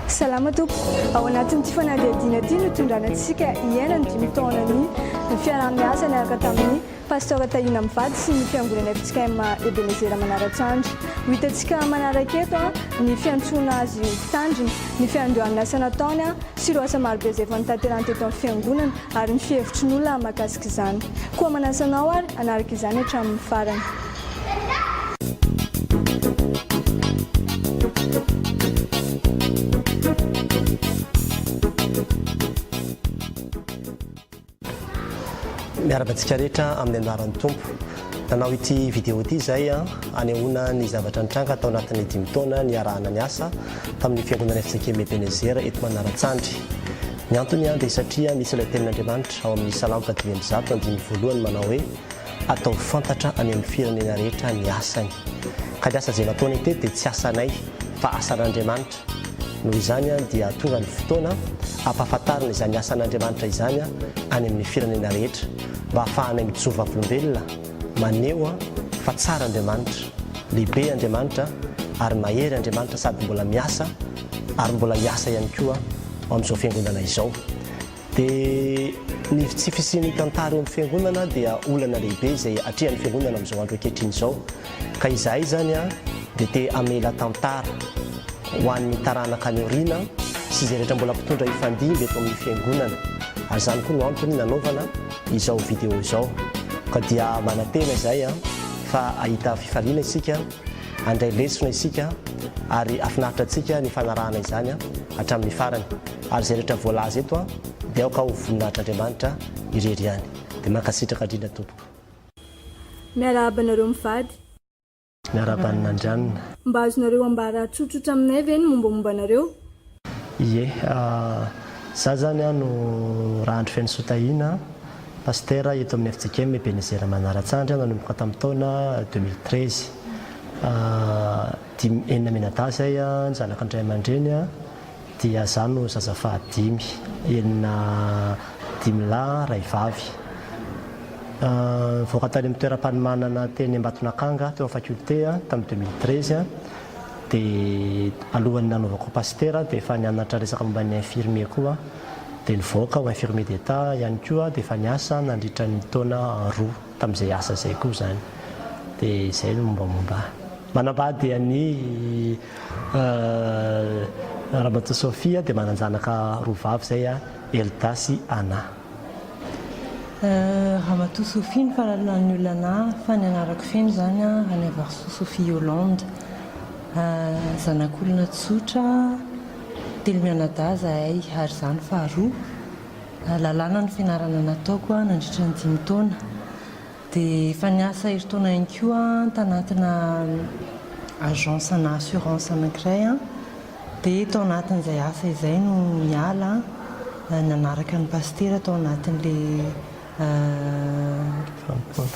Salama tompo. Ao anatin'ity fanadihadiana ity no tondranantsika hiaina ny 5 taona ny fiarah-miasa niaraka tamin'ny Pst Tahina mivady sy ny fiangonana FJKM Ebenezera Manaratsandry. Ho hitantsika manaraka eto ny fiantsoana azy tandriny, ny fiandohan'ny asana taona sy ireo asa marobe izay efa nitanterahana teto amin'ny fiangonana ary ny fihevitry ny olona mahakasika izany. Koa manasanao ary anaraka izany hatramin'ny farany. Miarabantsika rehetra amin'ny anaran'ny tompo. Nanao ity vidéo ity izay anehoana ny zavatra nitranga tao anatin'ny 5 taona niarahana ny asa tamin'ny fiangonana FJKM Ebenezera eto Manaratsandry. Ny antony dia satria misy ilay tenin'Andriamanitra ao amin'ny Salamo 1:20 manao hoe atao fantatra any amin'ny firenena rehetra ny asany. Ka ny asa izay nataony tety dia tsy asanay fa asan'Andriamanitra. Noho izany dia tonga ny fotoana ampahafantarina izany asan'Andriamanitra izany any amin'ny firenena rehetra mba ahafahanay mijoro vavolombelona maneho fa tsara Andriamanitra, lehibe Andriamanitra ary mahery Andriamanitra sady mbola miasa ary mbola hiasa ihany koa amin'izao fiangonana izao. Dia ny tsy fisian'ny tantara eo amin'ny fiangonana dia olana lehibe izay atrehan'ny fiangonana amin'izao andro ankehitriny izao. Ka izahay zany dia te hamela tantara ho an'ny taranaka ny oriana sy izay rehetra mbola mpitondra ifandimby eto amin'ny fiangonana. Ary izany koa no antony nanaovana izao vidéo izao. Ka dia manantena izay fa ahita fifaliana isika, andray lesona isika ary afinaritra antsika ny fanarahana izany hatramin'ny farany. Ary izay rehetra voalaza eto dia aoka ho voninahitr'Andriamanitra irery ihany. Dia mankasitraka indrindra tompoko. Miarahaba anareo mivady. Miarahaba an'Andrianina. Mba azonareo ambara tsotsotra aminay ve ny mombamomba anareo? Ie, za zany no Rahandrifenosoa Tahina, pasteur eto amin'ny FJKM Ebenezera Manaratsandry, nanomboka tamin'ny taona 2013. 4 menada zay zanaka andray aman-dreny dia za no zaza fahadimy, 5 lahy 2 vavy. Voaka tany amin'ny toeram-panomanana teny Ambatonakanga teo amin'ny faculté tamin'ny 2013 dia alohany nanaovako pasteur dia efa nianatra resaka momba ny infirmier koa dia nivoaka ho infirmier d'état ihany koa dia efa niasa nandritra ny taona 2 tamin'izay asa izay koa zany. Dia izay no mombamomba. Manambady any Ramatoa Sofia dia mananjanaka 2 vavy zay Elda sy Anna. Ramatoa Sofia ny fahalalany olana fa ny anarako feno zany any Varso Sofia Hollande. Zanak'olona tsotra 3 menada zahay ary zany faharoa. Lalàna ny fianarana nataoko nandritra ny 5 taona. Dia efa niasa herintaona ihany koa tanatina agence na assurance anankiray. Dia tao anatin'izay asa izay no miala nanaraka ny pasteur tao anatin'ilay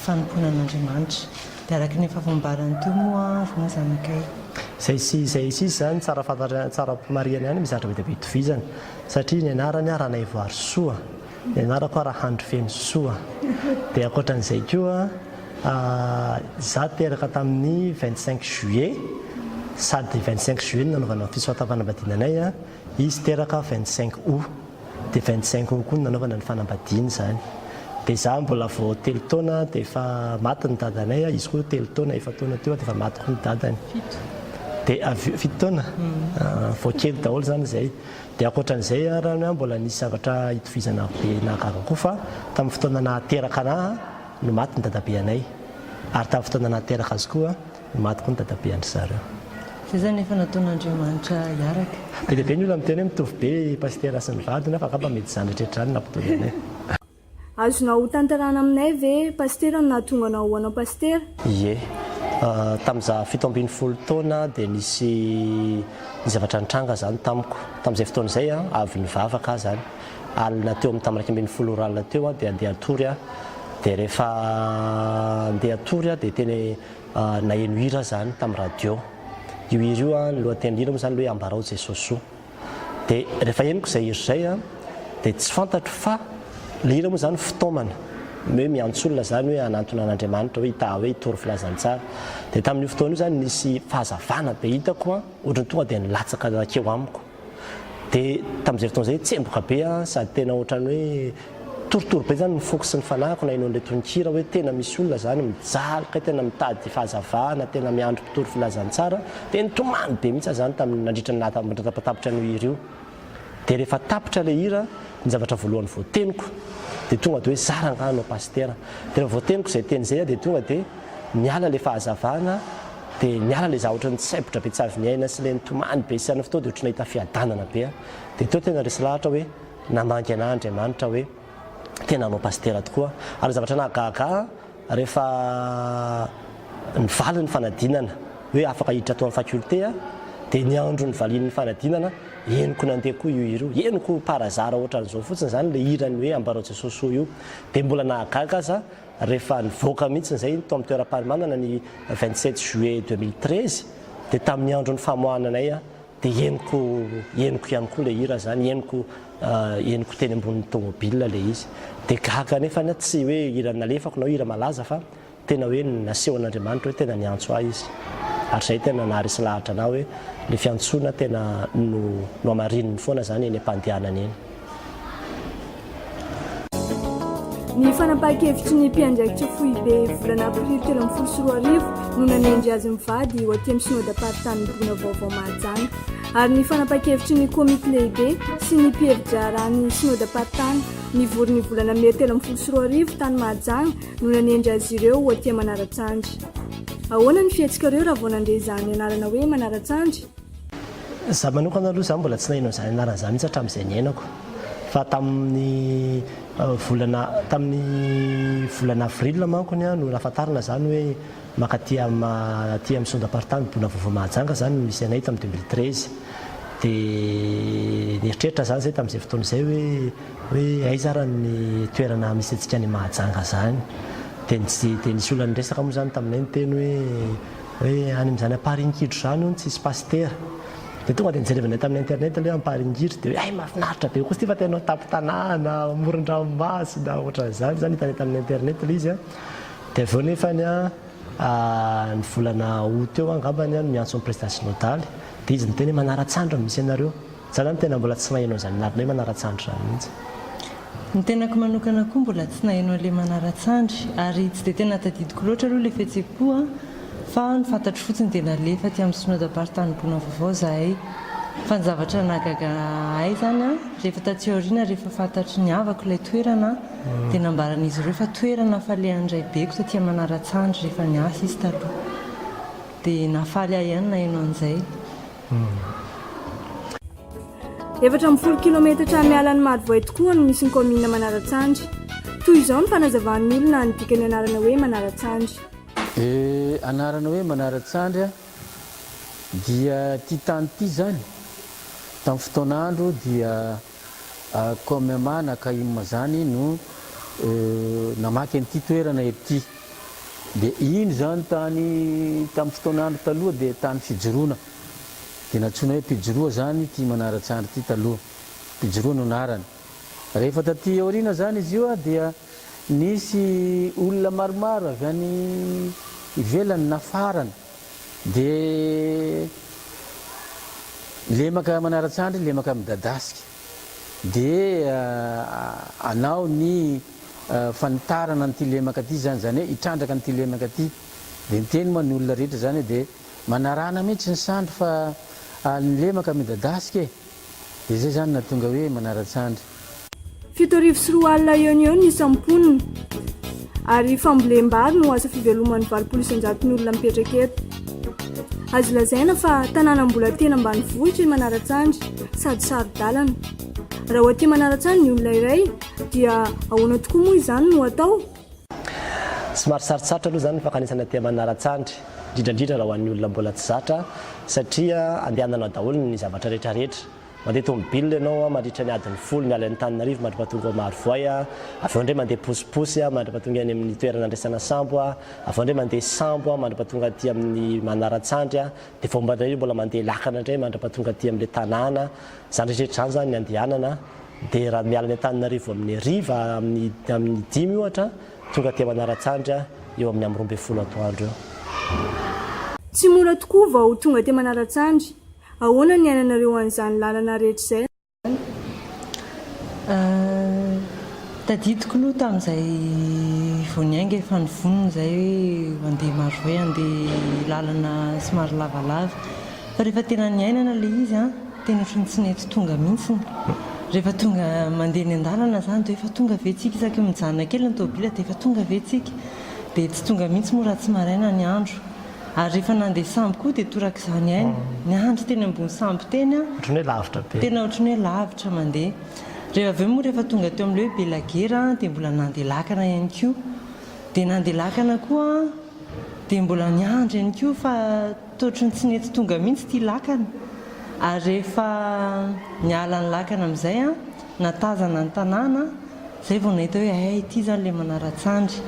fanomponan'Andriamanitra. Dia araka ny fahafambarany teo moa roa zanakay. Izay zany tsara fantatra tsara mariana ihany mizatra be itovizana satria ny anarany Rahandrisoa, ny anarako Rahandrifenosoa. Dia ankoatran'izay koa za teraka tamin'ny 25 juillet sady 25 juillet nanaovana fisoatam-panambadiananay, izy teraka 25 août dia 25 août koa nanaovana ny fanambadiana zany. Dia za mbola vao 3 taona dia efa maty ny dadanay, izy koa 3 taona 4 taona teo dia efa maty koa ny dadany. Dia 7 taona vao kely daholo zany izay. Dia ankoatran'izay raha mbola nisy zavatra itovizana be nahagaga koa fa tamin'ny fotoana nahateraka anahy no maty ny dadabe anay ary tamin'ny fotoana nahateraka azy koa no maty koa ny dadabe andry zareo. Izay zany efa nataon'Andriamanitra hiaraka. Be dia be ny olona miteny hoe mitovy be pasteur sy ny vady fa kapa mety zany rehetra zany nampitony anay. Azonao tantarana aminay ve pasteur no nahatonga anao hoanao pasteur? Ie. Tamin'iza 17 taona dia nisy zavatra nitranga zany tamiko. Tamin'izay fotoana izay avy nivavaka zany. Alina teo amin'ny tamin'ny 12 alina teo dia andeha atory dia rehefa andeha atory dia teny naheno hira zany tamin'ny radio. Io hira io ny lohatenin'hira moa zany hoe ambarao Jesosy. Dia rehefa henoko izay hira izay dia tsy fantatro fa le hira moa zany fitaomana. Hoe miantsolona zany hoe anantona an'Andriamanitra hoe hoe hitory filazantsara. Dia tamin'io fotoana io zany nisy fahazavana be hitako ohatrany tonga dia nilatsaka keo amiko. dia tamin'izay fotoana izay tsemboka be sady tena ohatrany hoe torotoro be zany nifoky sy ny fanahiko na inao nilay tononkira hoe tena misy olona zany mijalika tena mitady fahazavana tena miandro mpitory filazany tsara dia nitomany be mihitsy zany tamin'ny nandritra ny tapitra ny hira io dia rehefa tapitra ilay hira ny zavatra voalohany voateniko dia tonga dia hoe zaranga anao pastera dia rehefa voateniko izay teny izay dia tonga dia miala ilay fahazavana dia miala ilay zavatra ny tsaibitra be tsavy ny aina sy ilay nitomany be sy any fotoa dia ohatrana hita fiadanana be dia teo tena resy lahatra hoe namangy ana Andriamanitra hoe tena anao pastera tokoa ary zavatra nahagaga rehefa nivaly ny fanadinana hoe afaka hiditra tao amin'ny faculté dia ny andro ny valian'ny fanadinana eniko nandeha koa io hira io eniko parazara ohatran'izao fotsiny zany le hirany hoe ambarao Jesosy io dia mbola nahagaga aza rehefa nivoaka mihitsy zay tao amin'ny toeram-pahamanana ny 27 juillet 2013 dia tamin'ny andro ny famohananay dia eniko ihany koa le hira zany eniko teny ambonin'ny tomobile le izy dia gaga nefa tsy hoe hira nalefako na hira malaza fa tena hoe naseho an'Andriamanitra hoe tena niantso ahy izy ary zay tena naharesy lahatra na hoe le fiantsoana tena no amarininy foana zany eny am-pandehanana eny. Ny fanapahan-kevitry ny mpiandraikitra foibe volana aprily 2024 no nanendry azy mivady ho aty amin'ny synodam-paritany Bona vaovao Mahajanga ary ny fanapahan-kevitry ny komity lehibe sy ny mpihevi-draharahan'ny synodam-paritany nivory ny volana May 2024 tany Mahajanga no nanendry azy ireo ho aty Manaratsandry. Ahoana ny fihetsikireo raha vao nandeha izany anarana hoe Manaratsandry? Za manokana aloha zany mbola tsy nahinao izany anarana izany mihitsy hatramin'izay niainako fa tamin'ny volana avril mankony no nafantarana zany hoe makaty amin'ny synodam-paritany Bona vaovao Mahajanga zany misy anay tamin'ny 2013 dia nieritreritra zany zay tamin'izay fotoana izay hoe aiza raha ny toerana misy antsika any Mahajanga zany dia nisy olona niresaka moa zany taminay nyteny hoe any amin'izany Amparinkidro zany ony tsisy pastera dia tonga dia nijerevanay tamin'ny internet hoe Amparinkidro dia hoe mahafinaritra be koa sy tia fa tenao tapo-tanàna amoron-dranomasina ohatran'izany zany hitanay tamin'ny internet le izy dia aveo nefany ny volana août eo angambany no miantso amin'ny président synodale dia izy niteny hoe Manaratsandry misy anareo zany tena mbola tsy nahinao zany narina hoe Manaratsandry zany mihitsy. Ny tenako manokana koa mbola tsy nahaino an'ilay Manaratsandry ary tsy dia tena tadidiko loatra aloha ilay fihetseham-po fa ny fantatro fotsiny dia nalefa aty amin'ny synodam-paritany Bona vaovao zahay fa ny zavatra nahagaga ahy zany rehefa taty aoriana rehefa fantatry ny havako ilay toerana dia nambaran'izy ireo fa toerana falehandray beko taty Manaratsandry rehefa niasa izy taloha dia nafaly ahy ihany nahaino an'izay. 40 kilometatra miala ny Madivoay tokoa no misy ny komina Manaratsandry. Toy izao ny fanazavan'ny olona ny dikany anarana hoe Manaratsandry. Anarana hoe Manaratsandry dia ty tany ty zany tamin'ny fotoan'andro dia komemana kaima zany no namaky an'ity toerana ety dia iny zany tany tamin'ny fotoan'andro taloha dia tany fijoroana dia natsoina hoe mpijoroa zany ty Manaratsandry ty taloha mpijoroa no anarany. Rehefa taty aoriana zany izy io dia nisy olona maromaro avy any ivelany nafarana dia lemaka Manaratsandry lemaka midadasika dia anao ny fanitarana n'ity lemaka ty zany hoe hitrandraka n'ity lemaka ty dia niteny moa ny olona rehetra zany dia manarana mihitsy ny sandro fa ny lemaka midadasika dia zay zany natonga hoe Manaratsandry. 7 alina eo ny samponina ary fambolem-bary no asa fiveloman'ny 900 ny olona mipetraka eto. Azo lazaina fa tanàna mbola tena ambanivohitra i Manaratsandry sady saro-dalana. Raha ho aty Manaratsandry ny olona iray dia ahoana tokoa moa izany no atao? Somary sarotsarotra aloha zany ny fakanesana aty Manaratsandry indrindra raha ho an'ny olona mbola tsy zatra satria andehananao daholo ny zavatra rehetrarehetra. Mandeha tomobile ianao mandritra ny adiny 10 miala ny Antananarivo mandra-pahatonga ao Marivoay aveo indray mandeha posiposy mandra-pahatonga any amin'ny toerana andraisana sambo aveo indray mandeha sambo mandra-pahatonga aty amin'ny Manaratsandry dia fomba indray mbola mandeha lakana indray mandra-pahatonga aty amin'ilay tanàna zany rehetra zany zany ny andehanana dia raha miala ny Antananarivo amin'ny riva amin'ny 10 ohatra tonga aty Manaratsandry eo amin'ny 12 atoandro eo. Tsy mora tokoa vao tonga aty Manaratsandry ahoana ny ainanareo an'izany lalana rehetra izay? Tadidiko aloha tamin'izay vao niainga efa nivonona izay hoe andeha maro hoe andeha lalana somary lavalava fa rehefa tena niainana ilay izy a tena ohatran'ny tsy nety tonga mihitsiny. Rehefa tonga mandeha ny an-dalana zany dia efa tonga ve tsika isaky mijanona kely ny tômôbila dia efa tonga ve tsika dia tsy tonga mihitsy moa raha tsy maraina ny andro. Ary rehefa nandeha sambo koa dia torak'izany ainy ny andro teny ambony sambo teny a ohatran'ny hoe lavitra be, tena ohatran'ny hoe lavitra mandeha. Rehefa avy eo moa rehefa tonga teo amin'ilay hoe Belagera dia mbola nandeha lakana ihany koa, dia nandeha lakana koa dia mbola ny andro ihany koa fa totrany tsy nety tonga mihitsy tia lakana. Ary rehefa niala ny lakana amin'izay a natazana ny tanàna izay vao nahita hoe ity zany ilay Manaratsandry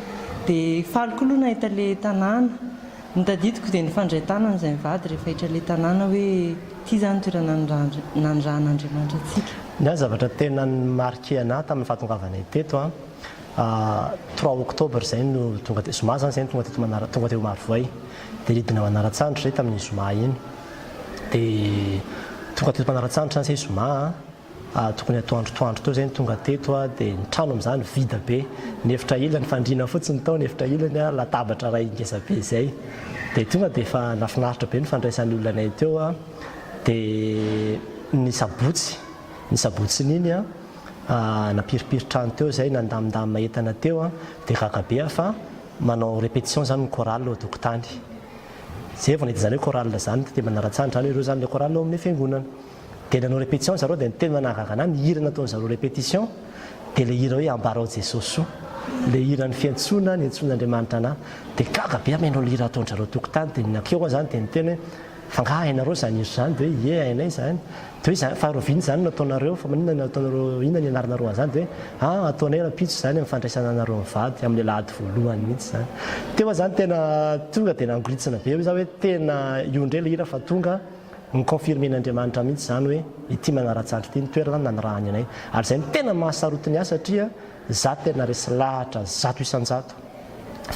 dia faliko aloha nahita ilay tanàna. Ny tadidiko dia nifandray tanana izay mivady rehefa hitra ilay tanàna hoe ity zany toerana nandrahan'Andriamanitra antsika. Ny zavatra tena marqué anahy tamin'ny fahatongavanay teto 3 oktobra zay no tonga teo Zoma zany zay tonga teo Marivoay dia ridina Manaratsandry zay tamin'ny Zoma iny dia tonga teto Manaratsandry zany zay Zoma tokony atao androtoandro teo zay tonga teto dia ny trano amin'izany vida be, ny efitra ilany fandriana fotsiny tao, ny efitra ilany latabatra ray ngeza be zay dia tonga dia efa nafinaritra be ny fandraisan'ny olonanay teo dia ny sabotsiny iny napiripiritrano teo zay nandamindamina entana teo dia kakabe fa manao répétition zany ny chorale ao tokotany zay vao nahita zany hoe chorale zany dia Manaratsandry zany ireo zany le chorale ao amin'ny fiangonana dia nanao répétition zareo dia ny tena manahakaka anahy ny hira nataony zareo répétition dia le hira hoe ambarao Jesosy le hira ny fiantsoana ny antson'Andriamanitra anahy dia kakabe manao le hira ataony zareo tokotany dia nakeo zany dia niteny hoe fangaha hainareo zany hira zany dia hoe ie hainay zany dia hoe faharoviny zany nataonareo fa maninona nataonareo inona ny anaranareo an'izany dia hoe ataonay rapitso zany amin'ny fandraisana anareo mivady amin'ny lahady voalohany mihitsy zany. Teo zany tena tonga dia nangoritsina be hoe za hoe tena iondre le hira fa tonga ny confirmen'Andriamanitra mihitsy zany hoe ity Manaratsandry ity ny toerana nanarahany anay ary zay ny tena mahasarotiny ahy satria za tena resy lahatra 100 isan-jato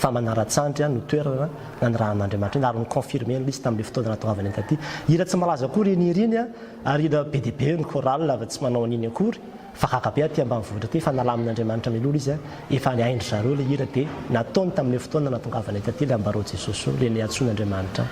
fa Manaratsandry no toerana nanarahan'Andriamanitra iny ary ny confirme izy tamin'ilay fotoana nahatongavany taty. Hira tsy malaza akory iny hira iny ary hira be dia be ny chorale fa tsy manao an'iny akory fa kakabe aty ambanivohitra aty fa nalamin'Andriamanitra milolo izy efa niaindry zareo ilay hira dia nataony tamin'ilay fotoana nahatongavany taty ilay ambarao Jesosy ilay antsoin'Andriamanitra.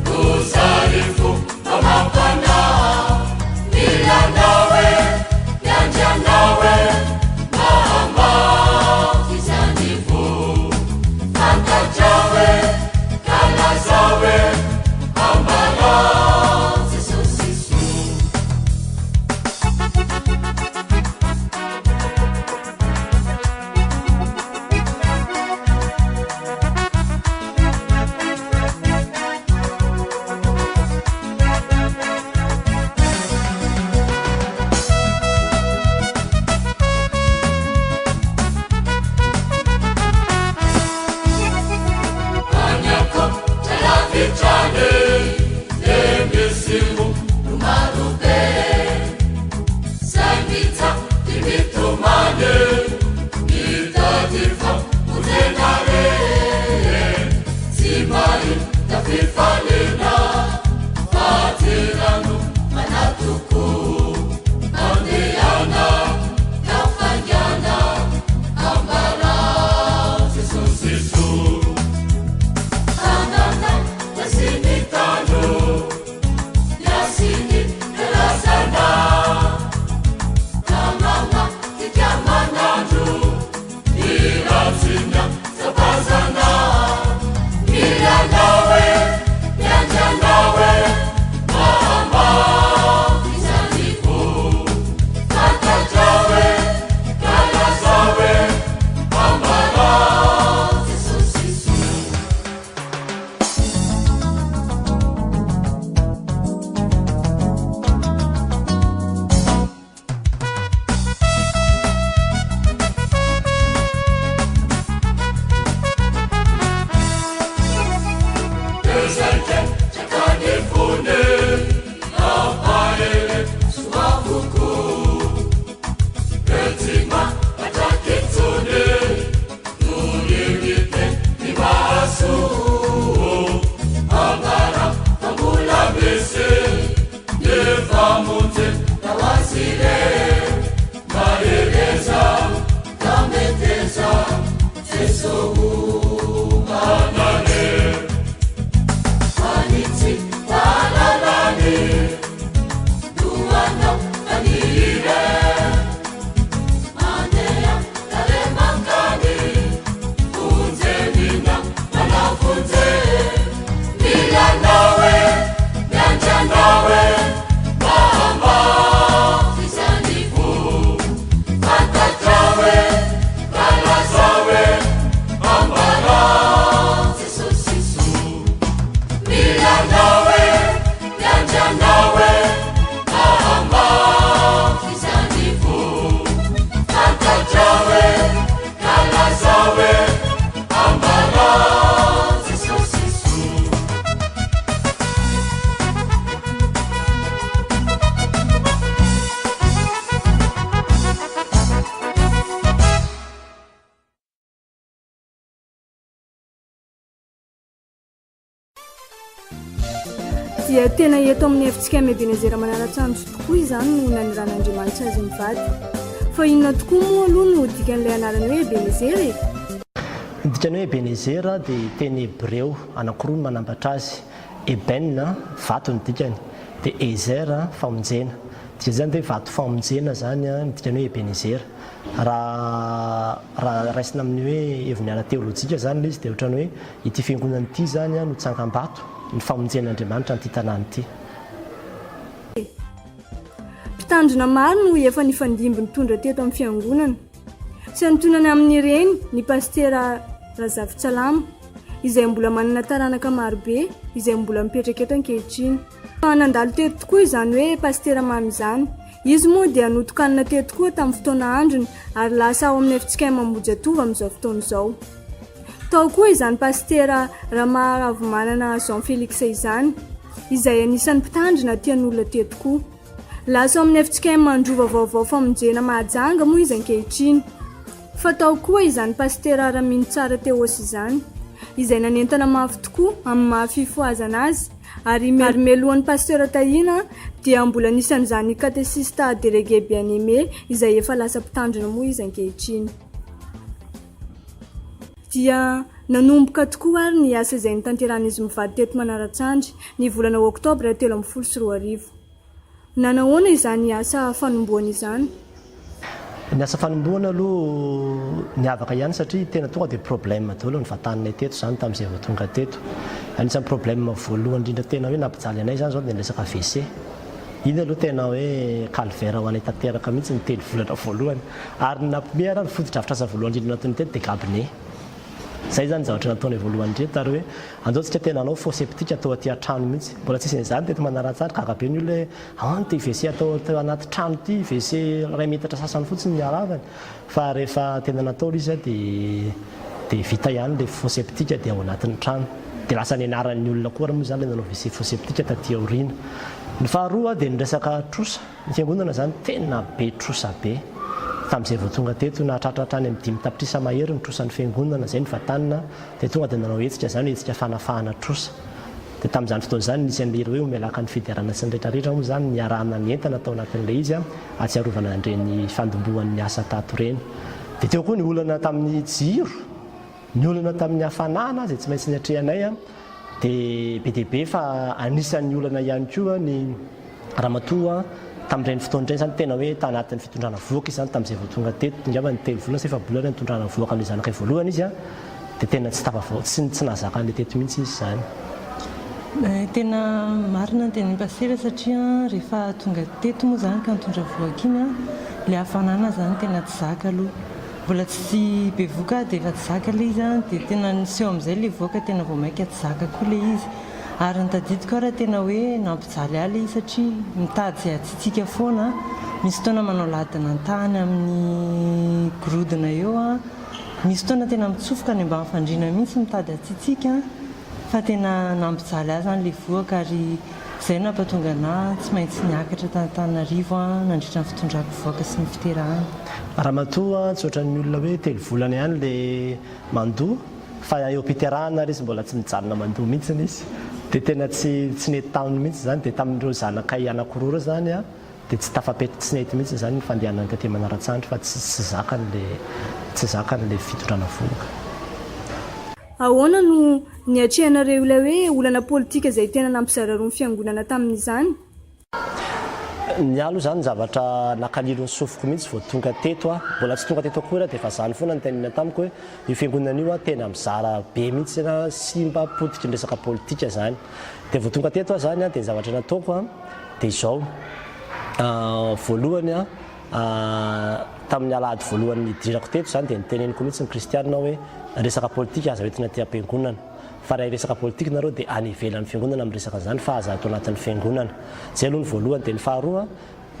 Rosarifu, dia tena eto amin'ny FJKM Ebenezera Manaratsandry tokoa izany no naniran'Andriamanitra azy mivady. Fa inona tokoa moa aloha no dikan'ilay anarany hoe Ebenezera e? Dikany hoe Ebenezera dia teny Hebreo anankiroa no manambatra azy. Eben vato ny dikany, dia Ezera famonjena. Dia zany dia vato famonjena zany ny dikany hoe Ebenezera. Raha raisina amin'ny hoe heviny ara-teolojika zany izy dia ohatrany hoe ity fiangonana ity zany no tsangam-bato ny famonjen'Andriamanitra ny tanàna ity. Mpitandrina maro no efa nifandimby nitondra teto amin'ny fiangonana. Sy antonany amin'ireny ny pastera Razavitsalama izay mbola manana taranaka marobe izay mbola mipetraka eto ankehitriny. Nandalo teto tokoa izany hoe pastera mamy izany. Izy moa dia notokanina teto koa tamin'ny fotoana androny ary lasa ao amin'ny FJKM Ambojatova amin'izao fotoana izao. Tao koa izany pastera Ramaravimanana Jean Félix izany izay anisan'ny mpitandrina tian'olona teto koa. Lasa ao amin'ny FJKM Mandrova vaovao famonjena mahajanga moa izy ankehitriny. Fa tao koa izany pastera Ramino Tsara Teosy izany izay nanentana mafy tokoa amin'ny mahafifoazana azy ary melohan'ny pastera Tahina dia mbola nisan'izany katesista délégué bien-aimé izay efa lasa mpitandrina moa izy ankehitriny. Dia nanomboka tokoa ary ny asa izay nitanteran'izy mivady teto Manaratsandry ny volana Oktobra 2024. Nanahoana izany asa fanomboana izany? Ny asa fanomboana aloha niavaka ihany satria tena tonga dia problème daholo ny vatanay teto zany tamin'izay vao tonga teto. Anisan'ny problème voalohany indrindra tena hoe nampijaly anay zany zao dia ny resaka WC. Iny aloha tena hoe calvaire ho anay tanteraka mihitsy ny telo volana voalohany ary nampimehy ary ny foto-drafitr'asa voalohany indrindra natony teto dia gabiné. Zay zany zavatra nataonay voalohany indrindra ary hoe andaotsika tena anao faux septique atao aty an-trano mihitsy. Mbola tsisy an'izany teto Manaratsandry gaga be ny olona hoe ty WC atao anaty trano ty WC iray metatra sasany fotsiny ny halavany. Fa rehefa tena natao izy dia vita ihany le faux septique dia ao anatin'ny trano. Dia lasa nianaran'ny olona koa moa zany nanao WC faux septique taty aoriana. Ny faharoa dia ny resaka trosa. Ny fiangonana zany tena be trosa be. Tamin'izay vao tonga teto nahatratratra any amin'ny 5 tapitrisa mahery ny trosan'ny fiangonana zay ny vatanina dia tonga dia nanao hetsika zany hetsika fanafahana trosa. Dia tamin'izany fotoana izany nisy an'ilay hoe omelaka ny fidirana sy ny rehetrarehetra moa zany niarahana ny entana atao anatin'ilay izy atsiarovana andreny fandombohan'ny asa tato ireny. Dia teo koa ny olana tamin'ny jiro, ny olana tamin'ny hafanana izay tsy maintsy niatrehanay dia be dia be fa anisan'ny olana ihany koa ny ramatoa tamin'ireny fotoana ireny zany tena hoe tanatin'ny fitondrana voaka izy zany tamin'izay vao tonga teto ngamba ny 3 volana sy efa-bolana ny fitondrana voaka amin'ny zanakay voalohany izy dia tena tsy tafavoaka tsy nahazaka an'ilay teto mihitsy izy zany. Tena marina teny pastera satria rehefa tonga teto moa zany ka nitondra voaka iny ilay hafanana zany tena tsy zaka aloha. Mbola tsy be voaka dia efa tsy zaka ilay izy dia tena niseho amin'izay ilay voaka tena vao maika tsy zaka koa ilay izy. Ary ny tadidiko ary tena hoe nampijaly aly satria mitady izay atsitsika foana. Misy fotoana manao ladina an-tany amin'ny gorodona eo misy fotoana tena mitsofoka ny ambany fandriana mihitsy mitady atsitsika fa tena nampijaly azy zany ilay voaka ary izay nampatonga ana tsy maintsy niakatra Tananarivo nandritra ny fitondrako voaka sy ny fiterahana. Ramatoa tsy ohatran'ny olona hoe 3 volana ihany ilay mandoa fa eo am-piterahana ary izy mbola tsy mijanona mandoa mihitsy izy. Dia tena tsy nety taminy mihitsy zany dia tamin'ireo zanakay anankiroa zany dia tsy tafapety tsy nety mihitsy zany ny fandehanany taty Manaratsandry fa tsy zakan'ilay fitondrana voaka. Ahoana no niatrehanareo ilay hoe olana politika izay tena nampizararo ny fiangonana tamin'izany? Ny aloha zany zavatra nakalilo ny sofiko mihitsy vao tonga teto mbola tsy tonga teto akory dia fa zany foana ny tenina tamiko hoe io fiangonana io tena mizara be mihitsy sy mba potika ny resaka politika zany. Dia vao tonga teto zany dia zavatra nataoko dia izao voalohany tamin'ny alahady voalohany nidirako teto zany dia niteneniko mihitsy ny kristianina hoe resaka politika aza hoentina ty am-piangonana fa raha resaka politika nareo dia any ivelan'ny fiangonana amin'ny resaka zany fa aza atao anatin'ny fiangonana. Zay aloha ny voalohany. Dia ny faharoa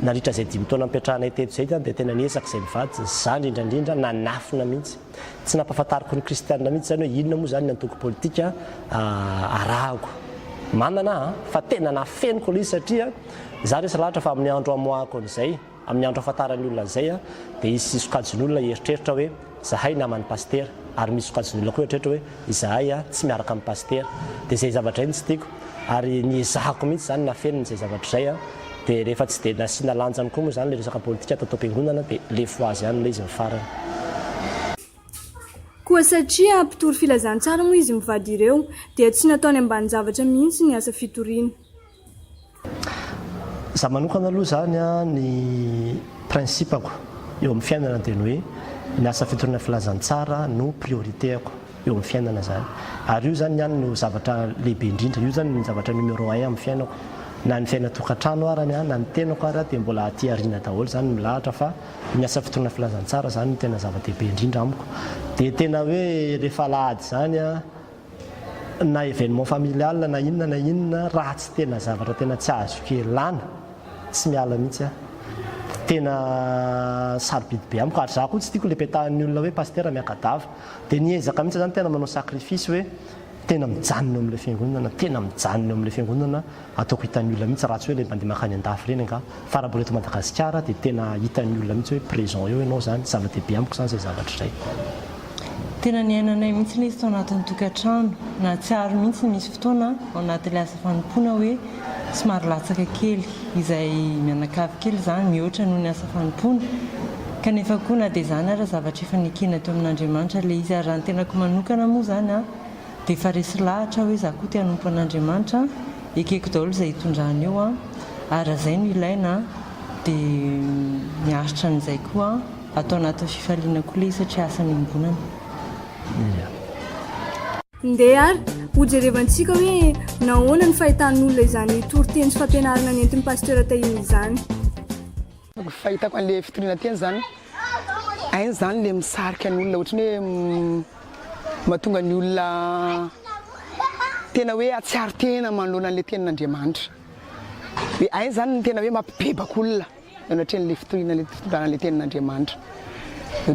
nalitra izay 5 taona ampiatrahanay teto izay dia tena niesaka izay mivady zany indrindra nanafina mihitsy tsy nampahafantariko ny kristianina mihitsy zany hoe inona moa zany ny antoko politika arahako manana fa tena nafeniko ilay izy satria za resy lahatra fa amin'ny andro amoahako an'izay amin'ny andro ahafantaran'ny olona izay dia izy sokajin'olona eritreritra hoe zahay namany pastera ary misy sokajin'olona koa eritreritra hoe izahay tsy miaraka amin'ny pastera. Dia izay zavatra iny tsy tiako ary niezahako mihitsy zany nafeniny zay zavatra zay dia rehefa tsy dia nasiana lanjany koa moa zany le resaka politika atao am-piangonana dia lefo azy ihany le izy mifarana. Koa satria mpitory filazantsara moa izy mivady ireo dia tsy nataony ambany zavatra mihitsy ny asa fitoriana. Za manokana aloha zany ny prinsipako eo amin'ny fiainana dia ny hoe ny asa fitoriana filazantsara no priorité-ako eo amin'ny fiainana zany. Ary io zany ihany no zavatra lehibe indrindra, io zany ny zavatra numéro 1 amin'ny fiainako. Na ny fiaina tokantrano arany na ny tenako ary dia mbola aty ariana daholo zany milahatra fa ny asa fitoriana filazantsara zany no tena zava-dehibe indrindra amiko. Dia tena hoe rehefa alahady zany na événement familial na inona raha tsy tena zavatra tena tsy azo kelana tsy miala mihitsy tena sarobidy be amiko. Ary za koa tsy tiako le petahan'ny olona hoe pastera miakadava dia niezaka mihitsy zany tena manao sacrifice hoe tena mijanona amin'ilay fiangonana, tena mijanona amin'ilay fiangonana ataoko hitan'ny olona mihitsy raha tsy hoe le mandeha makany an-dafy reny nga fa raha mbola eto Madagasikara dia tena hitan'ny olona mihitsy hoe présent eo ianao zany zava-dehibe amiko zany zay zavatra zay. Tena ny ainanay mihitsy ilay izy tao anatin'ny tokantrano na tsy ary mihitsy misy fotoana ao anatin'ilay asa fanompoana hoe somary latsaka kely izay mianakavy kely zany mihoatra noho ny asa fanompoana kanefa koa na dia zany ary zavatra efa nikina teo amin'Andriamanitra ilay izy. Ary raha ny tenako manokana moa zany dia efa resy lahatra hoe za koa tia hanompo an'Andriamanitra ekeko daholo izay hitondrany eo ary izay no ilaina dia miaritra n'izay koa atao anaty fifaliana koa ilay satria asany imbonana. Ndeha ary hojerevantsika hoe nahoana ny fahitan'olona izany toriteny sy fampianarana ny entin'ny pasteur Tahina izany. Fahitako an'ilay fitoriana teny zany ainy zany le misarika ny olona ohatrany hoe mahatonga ny olona tena hoe atsiaro tena manoloana an'ilay tenin'Andriamanitra. Dia ainy zany ny tena hoe mampibebaka olona anatrehan'ilay fitoriana fitondrana an'ilay tenin'Andriamanitra.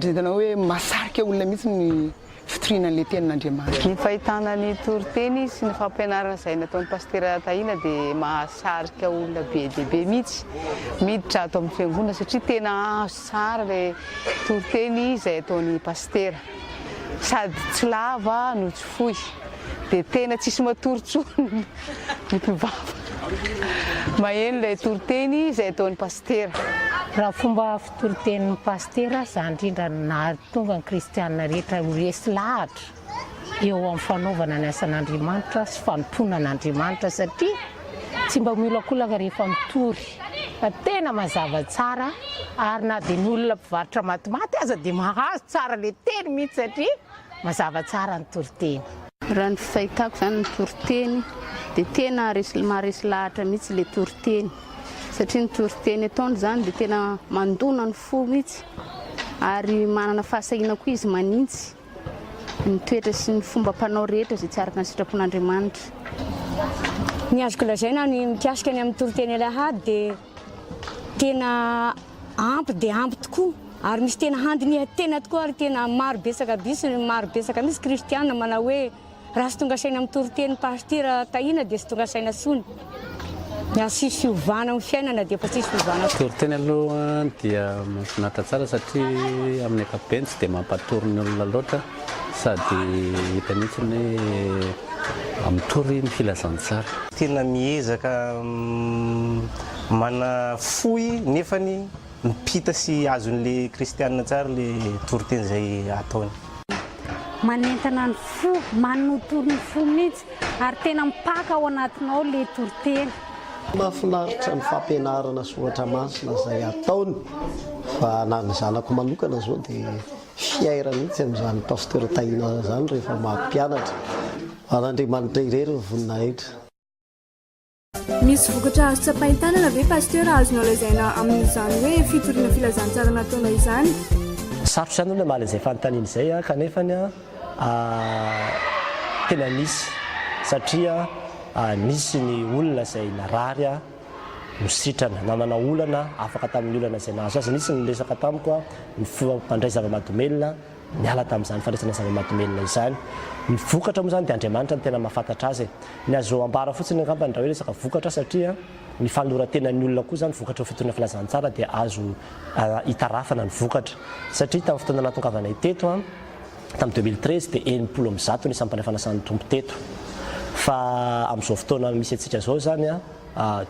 Tena hoe masarika olona mihitsy ny fitoriana an'ilay tenin'Andriamanitra. Ny fahitana ny toriteny sy ny fampianarana izay nataon'ny pastera Tahina dia mahasarika olona be dia be mihitsy miditra ato amin'ny fiangonana satria tena azo tsara ilay toriteny izay ataon'ny pastera. Sady tsy lava no tsy fohy dia tena tsisy matorontsony ny mpivava. Maheno ilay toriteny izay ataon'ny pastera. Raha fomba fitoritenin'ny pastera zany indrindra nahatonga ny kristianina rehetra ho resy lahatra eo amin'ny fanaovana ny asan'Andriamanitra sy fanompoana an'Andriamanitra satria tsy mba miolakolaka rehefa mitory fa tena mazava tsara ary na dia ny olona mpivarotra matimaty aza dia mahazo tsara ilay teny mihitsy satria mazava tsara ny toriteny. Raha ny fahitako zany ny toriteny dia tena maharesy lahatra mihitsy ilay toriteny satria ny toriteny ataony zany dia tena mandona ny fo mihitsy ary manana fahasahiana koa izy manintsy ny toetra sy ny fomba mpanao rehetra izay tsy araka ny sitrapon'Andriamanitra. Ny azoko lazaina ny mikasika ny amin'ny toriteny alahady dia tena ampy dia ampy tokoa ary misy tena handiniha tena tokoa ary tena maro besaka misy kristianina manao hoe raha sy tonga saina amin'ny toriteny pastera Tahina dia sy tonga saina sony. Sisy fiovana amin'ny fiainana dia efa sisy fiovana. Toriteny aloha dia mahafinaritra tsara satria amin'ny ankapobeny tsy dia mampatory ny olona loatra sady hita mihitsy hoe mitory ny filazantsara. Tena miezaka mana fohy nefany mipita sy azon'ilay kristianina tsara ilay toriteny izay ataony. Manentana ny fo, manotory ny fo mihitsy ary tena mipaka ao anatinao ilay toriteny. Mahafinaritra ny fampianarana soatra masina izay ataony fa na ny zanako manokana zao dia fiaira mihitsy amin'izany pasteur Tahina zany rehefa mampianatra an'Andriamanitra irery ny voninahitra. Misy vokatra azo tsapahin-tanana ve pasteur azonao lazaina amin'izany hoe fitoriana filazantsara nataonao izany? Sarotra izany olona mahalazay fanontaniana izay kanefa tena nisy satria nisy ny olona izay narary misitrana na manao olana afaka tamin'ny olana izay nahazo azy. Nisy ny resaka tamiko ny mandray zava-mahadomelina niala tamin'izany fandraisana zava-mahadomelina izany. Ny vokatra moa zany dia Andriamanitra ny tena mahafantatra azy. Ny azo ambara fotsiny angamba raha hoe resaka vokatra satria ny fanorantenan'ny olona koa zany vokatra fitoriana filazantsara dia azo hitarafana ny vokatra satria tamin'ny fotoana nahatongavanay teto tamin'ny 2013 dia 70 ny isan'ny mpanefana sany tompo teto fa amin'izao fotoana misy atsika zao zany a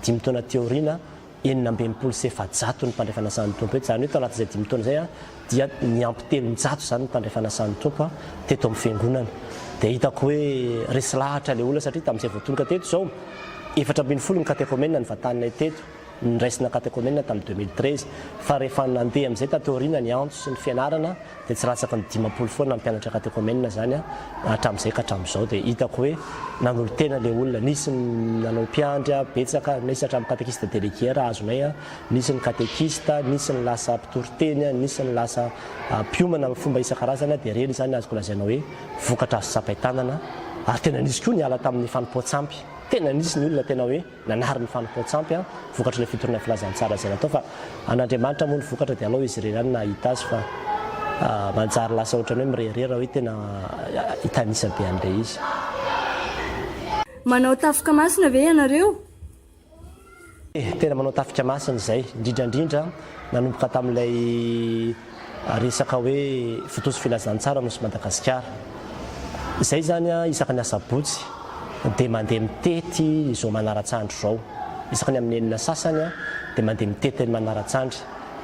10 taona teoriana 970 ny mpandray fanasan'ny tompo eto, zany hoe tao anatin'izay 10 taona zay a dia niampy 300 zany ny mpandray fanasan'ny tompo teto amin'ny fiangonana. Dia hitako hoe resy lahatra ilay olona satria tamin'izay voatoloka teto zao 470 ny catéchomène ny vatanay teto, ny raisina catéchomène tamin'ny 2013, fa rehefa nandeha amin'izay tateoriana ny antso sy ny fianarana dia tsy ratsaka ny 50 foana ny mpianatra catéchomène zany hatramin'izay ka hatramin'izao. Dia hitako hoe nanolo tena ilay olona, nisy nanao mpiandry betsaka, nisy hatramin'ny catéchiste délégué azonay, nisy ny catéchiste, nisy ny lasa mpitoriteny, nisy ny lasa mpiomana amin'ny fomba isan-karazana. Dia reny zany azoko lazaina hoe vokatra azo sapaitanana, ary tena nisy koa niala tamin'ny fanompoatsampy, tena nisy ny olona tena hoe nanary ny fanompoatsampy vokatra ilay fitorina filazantsara zay natao. Fa an'Andriamanitra moa ny vokatra dia alao izy ireny nahita azy, fa manjary lasa ohatrany hoe mirerera hoe tena hitanisa be an'ilay izy. Manao tafika masina ve ianareo? Tena manao tafika masina izay, indrindrandrindra nanomboka tamin'ilay resaka hoe fotoso filazantsara nosy Madagasikara. Izay zany isaka ny asabotsy dia mandeha mitety izao Manaratsandry zao, isaka ny amin'ny enina sasany dia mandeha mitety ny Manaratsandry,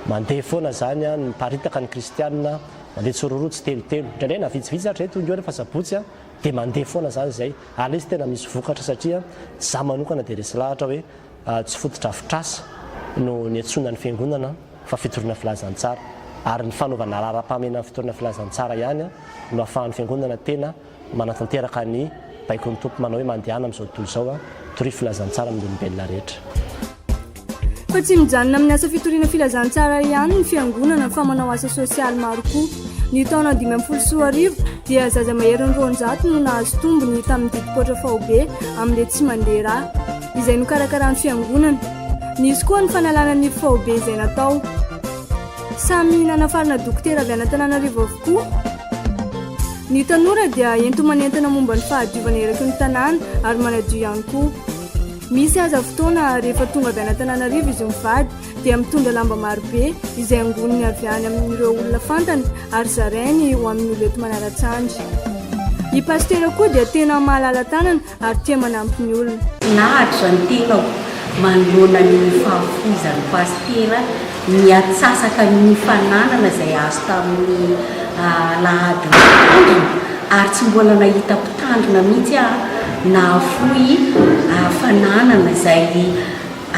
mandeha foana zany ny paritaka ny kristianina, mandeha tsororo tsy telotelo, indraindray na vitsivitsy zatra tonga fa sabotsy dia mandeha foana zany zay. Ary izy tena misy vokatra satria za manokana dia resy lahatra hoe tsy fototra afitrasa no ny antsona ny fiangonana fa fitorina filazantsara, ary ny fanaovana raharaham-pahamena fitorina filazantsara ihany no ahafahan'ny fiangonana tena manatanteraka ny baikon'ny tompo manao hoe mandehana amin'izao tontolo izao tory filazantsara amin'ny olombelona rehetra. Fa tsy mijanona amin'ny asa fitoriana filazantsara ihany ny fiangonana fa manao asa sosialy maro koa. Ny taona 2014 dia zaza maherin'ny 200 no nahazo tombony tamin'ny didim-potra faobe amin'ilay tsy mandeha raha izay nokarakaran'ny fiangonana. Nisy koa ny fanalana ny faobe izay natao. Samy nanafarana dokotera avy Antananarivo avokoa. Ny tanora dia ento manentana momba ny fahadiovana eraky ny tanàna ary manadio ihany koa. Misy aza fotoana rehefa tonga avy Antananarivo izy mivady dia mitondra lamba marobe izay angoniny avy any amin'ireo olona fantany ary zarainy ho amin'ny olo eto Manaratsandry. I pastera koa dia tena mahalala tanana ary tia manampy ny olona. Nahatra ny tenao manoloana ny fahafoizan'ny pastera ny atsasaka ny fananana izay azo tamin'ny lahady mpitandrina, ary tsy mbola nahita mpitandrina mihitsy nahafoy fananana izay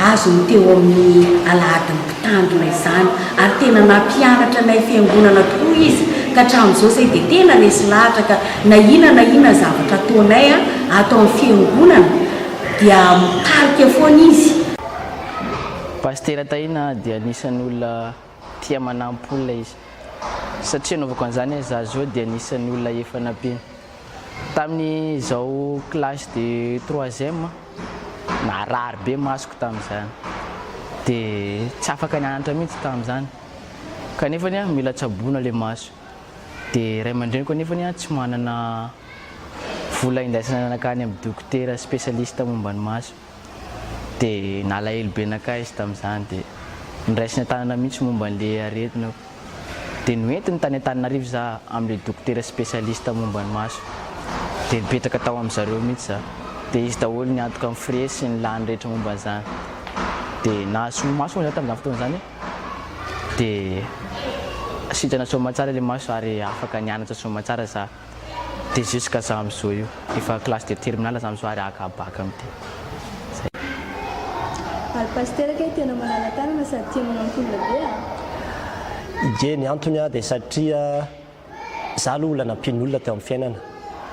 azony teo amin'ny alahady mpitandrina izany, ary tena nampianatra nay fiangonana tokoa izy ka hatramin'izao zay dia tena resy lahatra ka na inona zavatra ataonay atao amin'ny fiangonana dia mitarika foana izy. Pastera Tahina dia anisan'ny olona tia manampy olona izy, satria naovako an'izany za zao dia anisan'ny olona efa nampiana tamin'ny izao classe de 3e narary be masoko tamin'izany dia tsy afaka nianatra mihitsy tamin'izany, kanefa mila tsaboana ilay maso. Dia ray aman-dreny koa nefa tsy manana vola indaisana nakany amin'ny dokotera spécialiste momba ny maso, dia nalahelo be nakay izy tamin'izany dia niraisina tanana mihitsy momba n'ilay aretina, dia noentiny tany Antananarivo za amin'ilay dokotera spécialiste momba ny maso, dia nipetraka tao amin'izareo mihitsy za, dia izy daholo niantoka amin'ny frais sy ny lany rehetra momba n'izany, dia nahasoa maso za tamin'izany fotoana izany dia sitrana soamantsara ilay maso ary afaka nianatra soamantsara za, dia jusqu'à za amin'izao io efa classe de terminale za amin'izao ary akabaka amin'ity. Ary pastera kay tena manala tanana sady tia manampy olona be Ige ny antony dia satria za aloha olona nampiany olona teo amin'ny fiainana,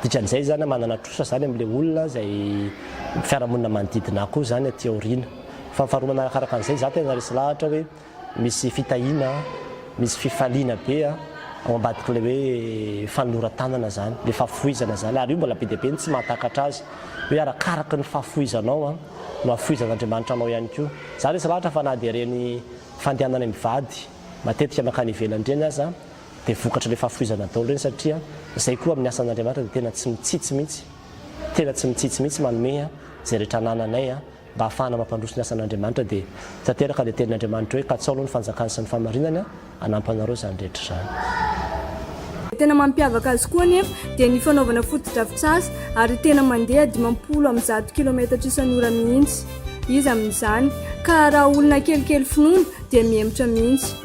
dikan'izay zany manana trosa zany amin'ilay olona izay fiarahamonina manodidina koa zany aty aoriana. Fa faharoa manarakaraka an'izay za tena resy lahatra hoe misy fitahina, misy fifaliana be ao ambadika ilay hoe fanoran-tanana zany, ilay fahafoizana zany, ary io mbola be dia be tsy mahatakatra azy hoe arakaraky ny fahafoizanao no hafoizan'Andriamanitra anao ihany koa. Za resy lahatra fa na dia reny fandehanana mivady matetika makany ivelan-dreny aza dia vokatra ilay fahafoizana daholo reny, satria izay koa amin'ny asan'Andriamanitra dia tena tsy mitsitsy mihitsy, tena tsy mitsitsy mihitsy manome izay rehetra anananay mba ahafahana mampandroso ny asan'Andriamanitra. Dia tanteraka ilay tenin'Andriamanitra hoe katsaolo ny fanjakany sy ny famarinany hanampy anareo izany rehetra izany. tena mampiavaka azy koa nefa dia ny fanaovana fotodrafitrasa ary tena mandeha 50 kilometatra isan'ora mihitsy izy amin'izany ka raha olona kelikely finoana dia mihemotra mihitsy.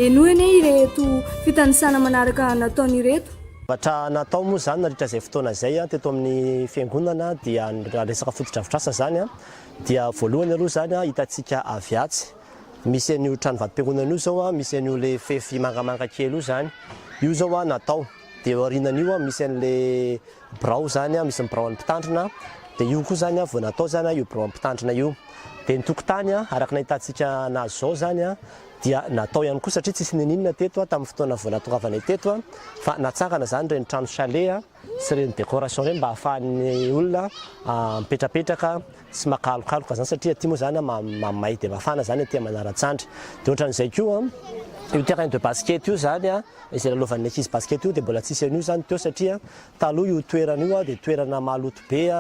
Enohany ireto fitanisana manaraka nataony ireto. Batra natao moa zany naritra izay fotoana izay teto amin'ny fiangonana dia resaka fotodrafitrasa zany dia voalohany aloha zany hitantsika aviatsy. Misy an'io trano vatom-piangonana io zao misy an'io le fefy mangamanga kely io zany. Io zao natao dia aorinan'io misy an'le birao zany misy ny birao mpitandrina dia io koa zany vao natao zany io birao mpitandrina io. Dia ny tokotany araka nahitantsika nazy zao zany dia natao ihany koa satria tsisy ninina teto tamin'ny fotoana vao natokavana teto fa natsangana zany reny trano chalet sy reny décoration reny mba ahafahan'ny olona mipetrapetraka sy makalokaloka zany satria aty moa zany mamay dia mafana zany aty Manaratsandry. Dia ohatran'izay koa io terrain de basket io zany izay lalovan'ny ankizy basket io dia mbola tsisy an'io zany teo satria taloha io toerana io dia toerana maloto be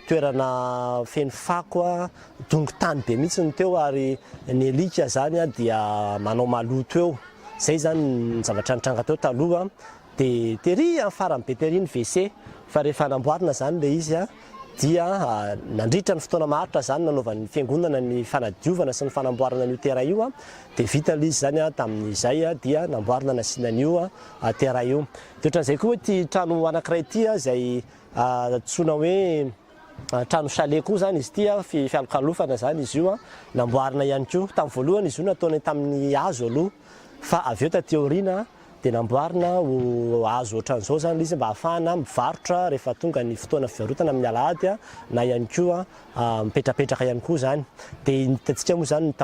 toerana feno fako dongon-tany be mihitsy ny teo ary ny alika zany dia manao maloto eo. Zay zany ny zavatra nitranga teo taloha dia tery amin'ny farany be tery ny WC fa rehefa namboarina zany le izy dia nandritra ny fotoana maharitra zany nanaovan'ny fiangonana ny fanadiovana sy ny fanamboarana n'io terrain io dia vita le izy zany tamin'izay dia namboarina nasiana an'io terrain io. Dia ohatran'izay koa ty trano anankiray ity izay antsoina hoe trano chalet koa zany izy ity fialokalofana zany izy io namboarina ihany koa tamin'ny voalohany izy io nataony tamin'ny hazo aloha fa avy eo taty aoriana dia namboarina ho azo ohatran'izao zany izy mba ahafahana mivarotra rehefa tonga ny fotoana fivarotana amin'ny alahady na ihany koa mipetrapetraka ihany koa zany. Dia hitantsika moa zany ny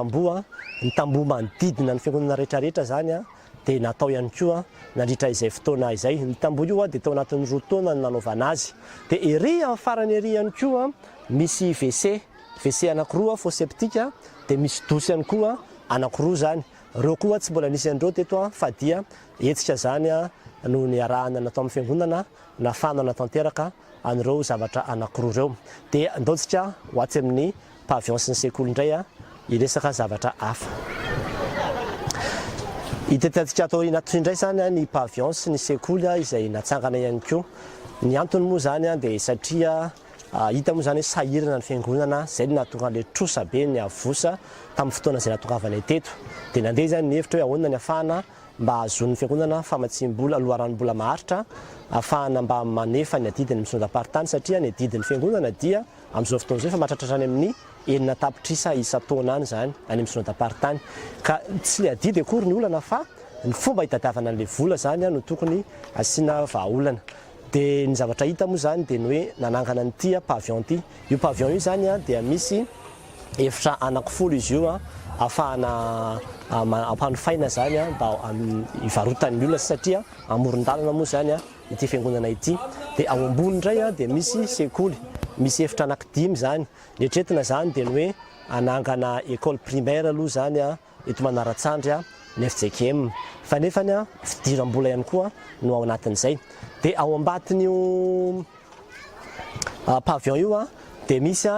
tamboho manodidina ny fiangonana rehetrarehetra zany dia natao ihany koa nandritra izay fotoana izay. Ny tamboho io dia tao anatin'ny 2 taona ny nanaovana azy. Dia ery amin'ny farany ery ihany koa misy WC anankiroa faux septique dia misy dosy ihany koa anankiroa zany. Reo koa tsy mbola nisy an'ireo teto fa dia hetsika zany no ny arahana natao amin'ny fiangonana nafana natanteraka an'ireo zavatra anankiroa reo. Dia andaontsika hoatsy amin'ny pavillon sy ny sekoly indray hiresaka zavatra hafa. Hitantsika atao anaty indray zany ny pavillon sy ny sekoly izay natsangana ihany koa. Ny antony moa zany dia satria hita moa zany sahirana ny fiangonana zay no nahatonga le trosa be ny avosa tamin'ny fotoana izay natokavana teto. Dia nandeha zany ny hevitra hoe ahoana ny ahafahana mba ahazon'ny fiangonana famatsim-bola loharanom-bola maharitra ahafahana mba manefa ny adidiny misondraparitany satria ny adidiny fiangonana dia amin'izao fotoana izao efa mahatratratra any amin'ny 9 tapitrisa isa-taona any zany any misondraparitany ka tsy le adidy akory ny olana fa ny fomba hitadiavana an'le vola zany no tokony asiana vahaolana. Dia ny zavatra hita moa zany dia ny hoe nanangana n'ity pavillon ity. Io pavillon io zany dia misy efitra anankifolo izy io ahafahana ampanofaina zany mba hivarotan'ny olona satria amoron-dalana moa zany ity fiangonana ity. Dia ao ambony indray dia misy sekoly, misy efitra anankidimy zany. Ny etretina zany dia ny hoe anangana école primaire aloha zany eto Manaratsandry ny FJKM fa nefany fidiram-bola ihany koa no ao anatin'izay. Dia ao ambatin'io pavillon io dia misy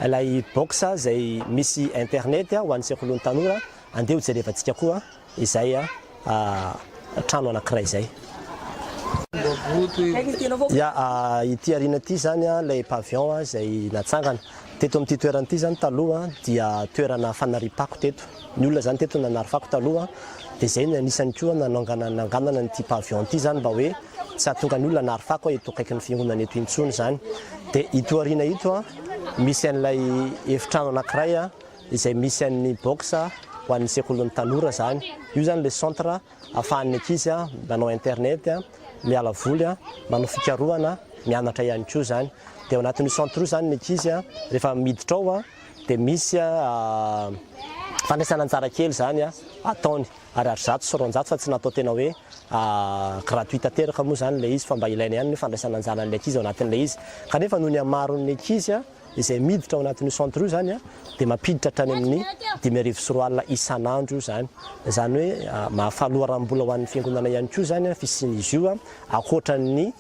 ilay box izay misy internet ho an'ny sekolon'ny tanora andeha ho jerevantsika koa izay trano anankiray izay. Ity arina ity zany ilay pavillon izay natsangana teto amin'ity toerana ity zany taloha dia toerana fanaripako teto. Ny olona zany teto nanarifako taloha dia izay ny anisany koa nanganana n'ity pavillon ity zany mba hoe tsy hahatonga ny olona narifako eto akaikin'ny fiangonana eto intsony zany. Dia ito arina ito misy an'ilay efitrano anankiray izay misy an'ny box ho an'ny sekolon'ny tanora zany. Io zany le centre ahafahan'ny ankizy manao internet miala voly manao fikarohana mianatra ihany koa zany. Dia ao anatin'io centre io zany ny ankizy rehefa miditra ao dia misy fandraisana anjara kely zany ataony ary zato sy roanjato fa tsy natao tena hoe gratuit tanteraka moa zany le izy fa mba ilaina ihany ny fandraisana anjara an'ilay ankizy ao anatin'le izy. Kanefa noho ny amaron'ny ankizy izay miditra ao anatin'io centre io zany dia mampiditra hatrany amin'ny 5,4 isan'andro io zany. Zany hoe mahafaloharam-bola ho an'ny fiangonana ihany koa zany fisian'izy io akoatran'ny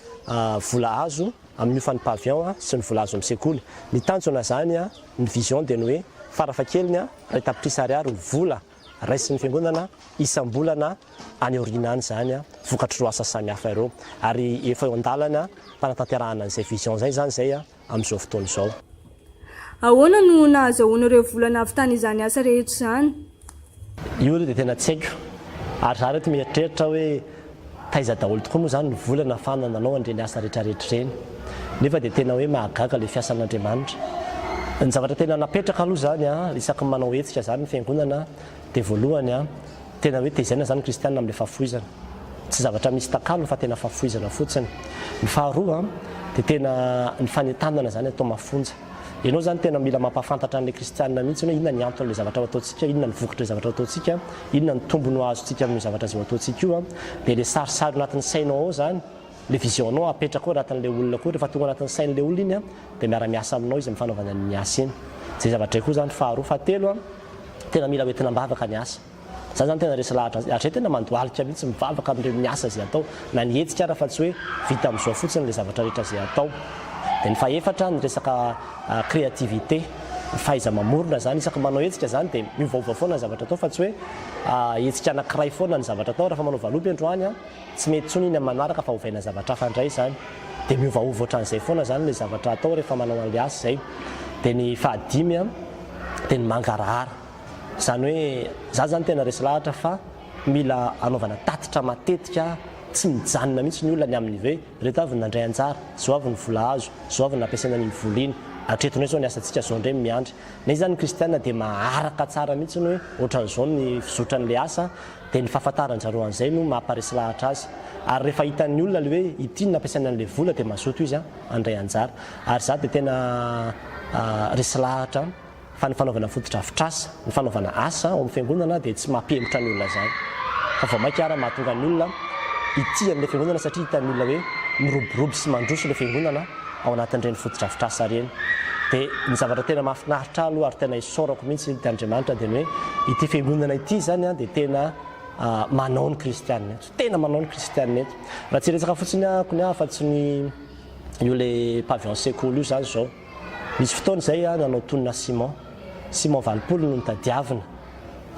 vola azo amin'ny fan'ny pavillon sy ny vola azo amin'ny sekoly. Ny tanjona zany ny vision dia ny hoe farafakeliny ray tapitrisa ariary vola raisin'ny fiangonana isam-bolana any aoriana zany vokatry roa asa samihafa ireo ary efa eo andalana mpanatanterahana an'izay vision zay zany zay amin'izao fotoana izao. Ahoana no nahazahoanareo volana avy tany izany asa rehetra zany? Io dia tena tsy haiko ary za reto mieritreritra hoe taiza daholo tokoa moa zany ny volana fanananao andreny asa rehetrarehetra reny nefa dia tena hoe mahagaga le fiasan'Andriamanitra. Ny zavatra tena napetraka aloha zany isaky manao hetsika zany ny fiangonana dia voalohany tena hoe tezaina zany kristianina amin'ilay fahafoizana, tsy zavatra misy takalo fa tena fahafoizana fotsiny. Ny faharoa dia tena ny fanentanana zany atao mafonja. Ianao zany tena mila mampafantatra an'ilay kristianina mihitsy hoe inona ny anton'ilay zavatra ataontsika, inona ny vokatry zavatra ataontsika, inona ny tombony ho azontsika amin'ny zavatra izay ataontsika io dia le sarisary anatin'ny sainao ao zany le visionao apetraka ao anatin'ilay olona koa rehefa tonga anatin'ny sain'ilay olona iny dia miara-miasa aminao izy amin'ny fanaovana ny asa iny. Zay zavatra koa zany faharoa. Fahatelo tena mila hoentina mbavaka ny asa. Za zany tena resy lahatra hatray tena mandohalika mihitsy mivavaka amin'ireo ny asa zay atao na ny hetsika ara fa tsy hoe vita amin'izao fotsiny le zavatra rehetra zay atao. Dia ny fahaefatra ny resaka créativité, fahaiza mamorona zany isaky manao hetsika zany dia miovaova foana ny zavatra atao fa tsy hoe hetsika anankiray foana ny zavatra atao rehefa manao valopy androany tsy mety tsony iny amin'ny manaraka fa hovaina zavatra hafa indray zany dia miovaova ohatran'izay foana zany le zavatra atao rehefa manao an'ilay asa zay. Dia ny fahadimy dia ny mangarahara, zany hoe za zany tena resy lahatra fa mila anaovana tatitra matetika, tsy mijanona mihitsy ny olona ny amin'ny hoe reto avy nandray anjara, zao avy ny vola azo, zao avy nampiasaina ny voliny, atretonay zao ny asantsika zao indray miandry. Na izy zany ny kristianina dia maharaka tsara mihitsy ny hoe ohatran'izao ny fizotran'ilay asa dia ny fahafantaranjareo an'izay no mamparesy lahatra azy. Ary rehefa hitan'ny olona le hoe ity ny nampiasaina an'ilay vola dia mazoto izy andray anjara. Ary za dia tena resy lahatra fa ny fanaovana fotodrafitrasa, ny fanaovana asa ao amin'ny fiangonana dia tsy mampihemotra ny olona zany. Fa vao mainka ara mahatonga ny olona ity amin'ilay fiangonana satria hitan'ny olona hoe miroborobo sy mandroso ilay fiangonana ao anatin'ireny fotodrafitrasa reny. Dia ny zavatra tena mahafinaritra aloha ary tena isaorako mihitsy ty Andriamanitra dia ny hoe ity fiangonana ity zany dia tena manao ny kristianina eto, tena manao ny kristianina eto. Raha tsy resaka fotsiny koa fa tsy ny io le pavillon secoly io zany zao. Misy fotoana zay nanao tonona Simon valopolo no nitadiavina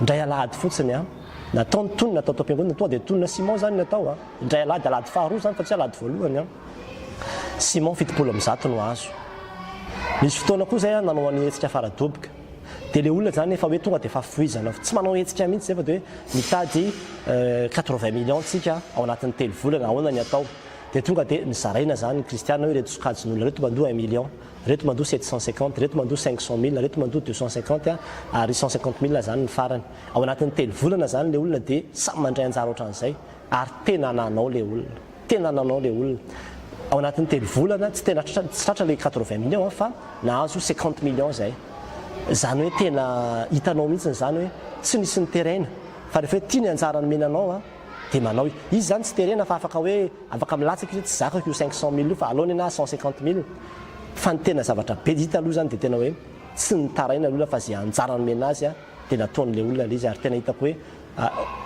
indray alahady fotsiny natao ny tonona natao tao am-piangonana tonga dia tonona Simon zany natao indray alahady, alahady faharoa zany fa tsy alahady voalohany Simon 70 no azo. Misy fotoana koa zay nanao any hetsika faradoboka dia le olona zany efa hoe tonga dia fahafoizana tsy manao hetsika mihitsy zay fa dia hoe mitady 80 millions tsika ao anatin'ny 3 volana ahoana ny atao dia tonga dia nizaraina zany ny kristianina hoe reto sokajin'olona reto mandoa 1 million, reto mandoa 750, reto mandoa 500 000, reto mandoa 250 ary 150 000 zany ny farany. Ao anatin'ny 3 volana zany le olona dia samy mandray anjara ohatran'izay ary tena nanao le olona, tena nanao le olona. Ao anatin'ny 3 volana tsy tena tsy tratra le 80 millions fa nahazo 50 millions zay. Zany hoe tena hitanao mihitsy zany hoe tsy nisy ny terena fa rehefa hoe tia ny anjara ny menanao dia manao izy zany tsy terena fa afaka hoe afaka milatsaka izy tsy zakako io 500 000 io fa aloany na 150 000 fa ny tena zavatra be hita aloha zany dia tena hoe tsy nitaraina le olona fa zay anjara ny mena azy dia nataon'le olona le izy ary tena hitako hoe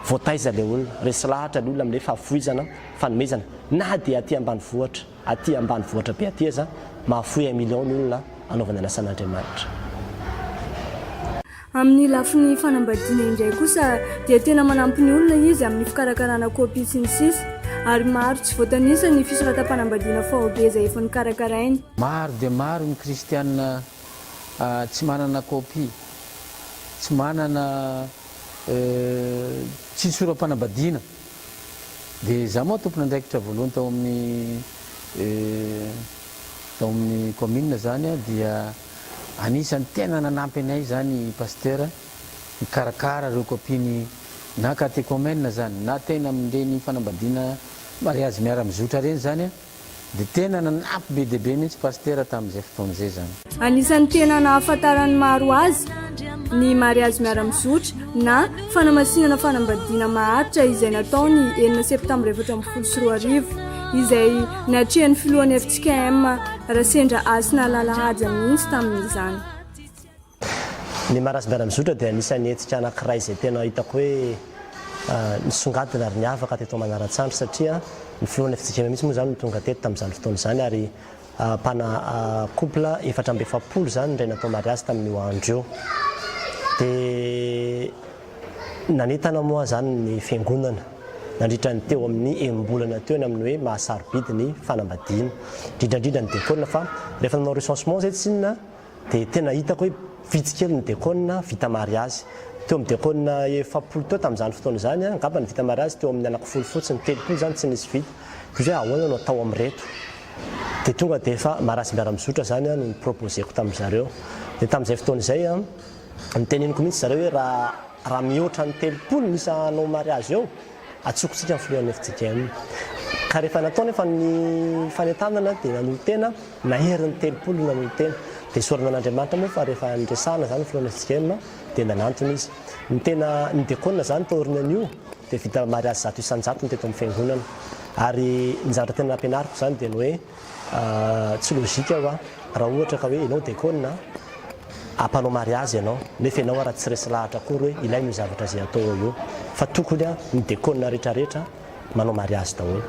voataiza le olona, resy lahatra le olona amin'ilay fahafoizana fanomezana na dia aty ambany vohatra be aty aza mahafoy 1 million ny olona anaovana ny asan'Andriamanitra. Amin'ny lafiny fanambadiana indray kosa dia tena manampy ny olona izy amin'ny fikarakarana kopy sy ny sisa ary maro tsy voatanisa ny fisoratam-panambadiana faobe izay efa nikarakarainy. Maro dia maro ny kristianina tsy manana kopy, tsy manana tsy soram-panambadiana. Dia za moa tompona andraikitra voalohany tao amin'ny commune zany dia anisan'ny tena nanampy anay zany pasteur mikarakara ireo kopiny na catéchomène zany na tena amin'ireny fanambadiana mariazy miara-mizotra reny zany dia tena nanampy be dia be mihitsy pasteur tamin'izay fotoan'izay zany. Anisan'ny tena nahafantarany maro azy ny mariazy miara-mizotra na fanamasinana fanambadiana maharitra izay natao ny 9 septambra 2024 izay natrehan'ny filohan'ny FJKM Rasendra Asina Lalahaja mihitsy tamin'izany. Ny mariazy miara-mizotra dia anisan'ny hetsika anankiray izay tena hitako hoe nisongadina ary niavaka teto Manaratsandry satria ny filohan'ny FJKM mihitsy moa zany no tonga teto tamin'izany fotoana izany ary pana couple 470 zany indray natao mariazy tamin'io andro io. Dia nanentana moa zany ny fiangonana nandritra ny teo amin'ny embolana teo ny amin'ny hoe mahasarobidy ny fanambadiana indrindrandrindra ny décone fa rehefa nanao recensement zay tsy inona dia tena hitako hoe vitsikely ny décone vita mariazy teo amin'ny décone efapolo teo tamin'izany fotoana zany angamba ny vita mariazy teo amin'ny anaky folo fotsiny telopolo zany tsy nisy vita izy hoe ahoana no atao amin'reto dia tonga dia efa marasy miara-mizotra zany no niproposeko tamin'izareo dia tamin'izay fotoana izay niteneniko mihitsy zareo hoe raha mihoatra ny telopolo misy anao mariazy eo atsokontsika ny filohan'ny FJKM ka rehefa natao nefa ny fanentanana dia nanolo tena naherin'ny telopolo nanolo tena dia sorana an'Andriamanitra moa fa rehefa niresahana zany ny filohan'ny FJKM dia nanantony izy ny tena ny décone zany taorina an'io dia vita mariazy zato isan-jato ny teto amin'ny fiangonana ary ny zavatra tena nampianariko zany dia ny hoe tsy logika raha ohatra ka hoe ianao décone ampanao mariazy ianao nefa ianao raha tsy resy lahatra akory hoe ilainy zavatra zay atao eo fa tokony ny décone rehetrarehetra manao mariazy daholo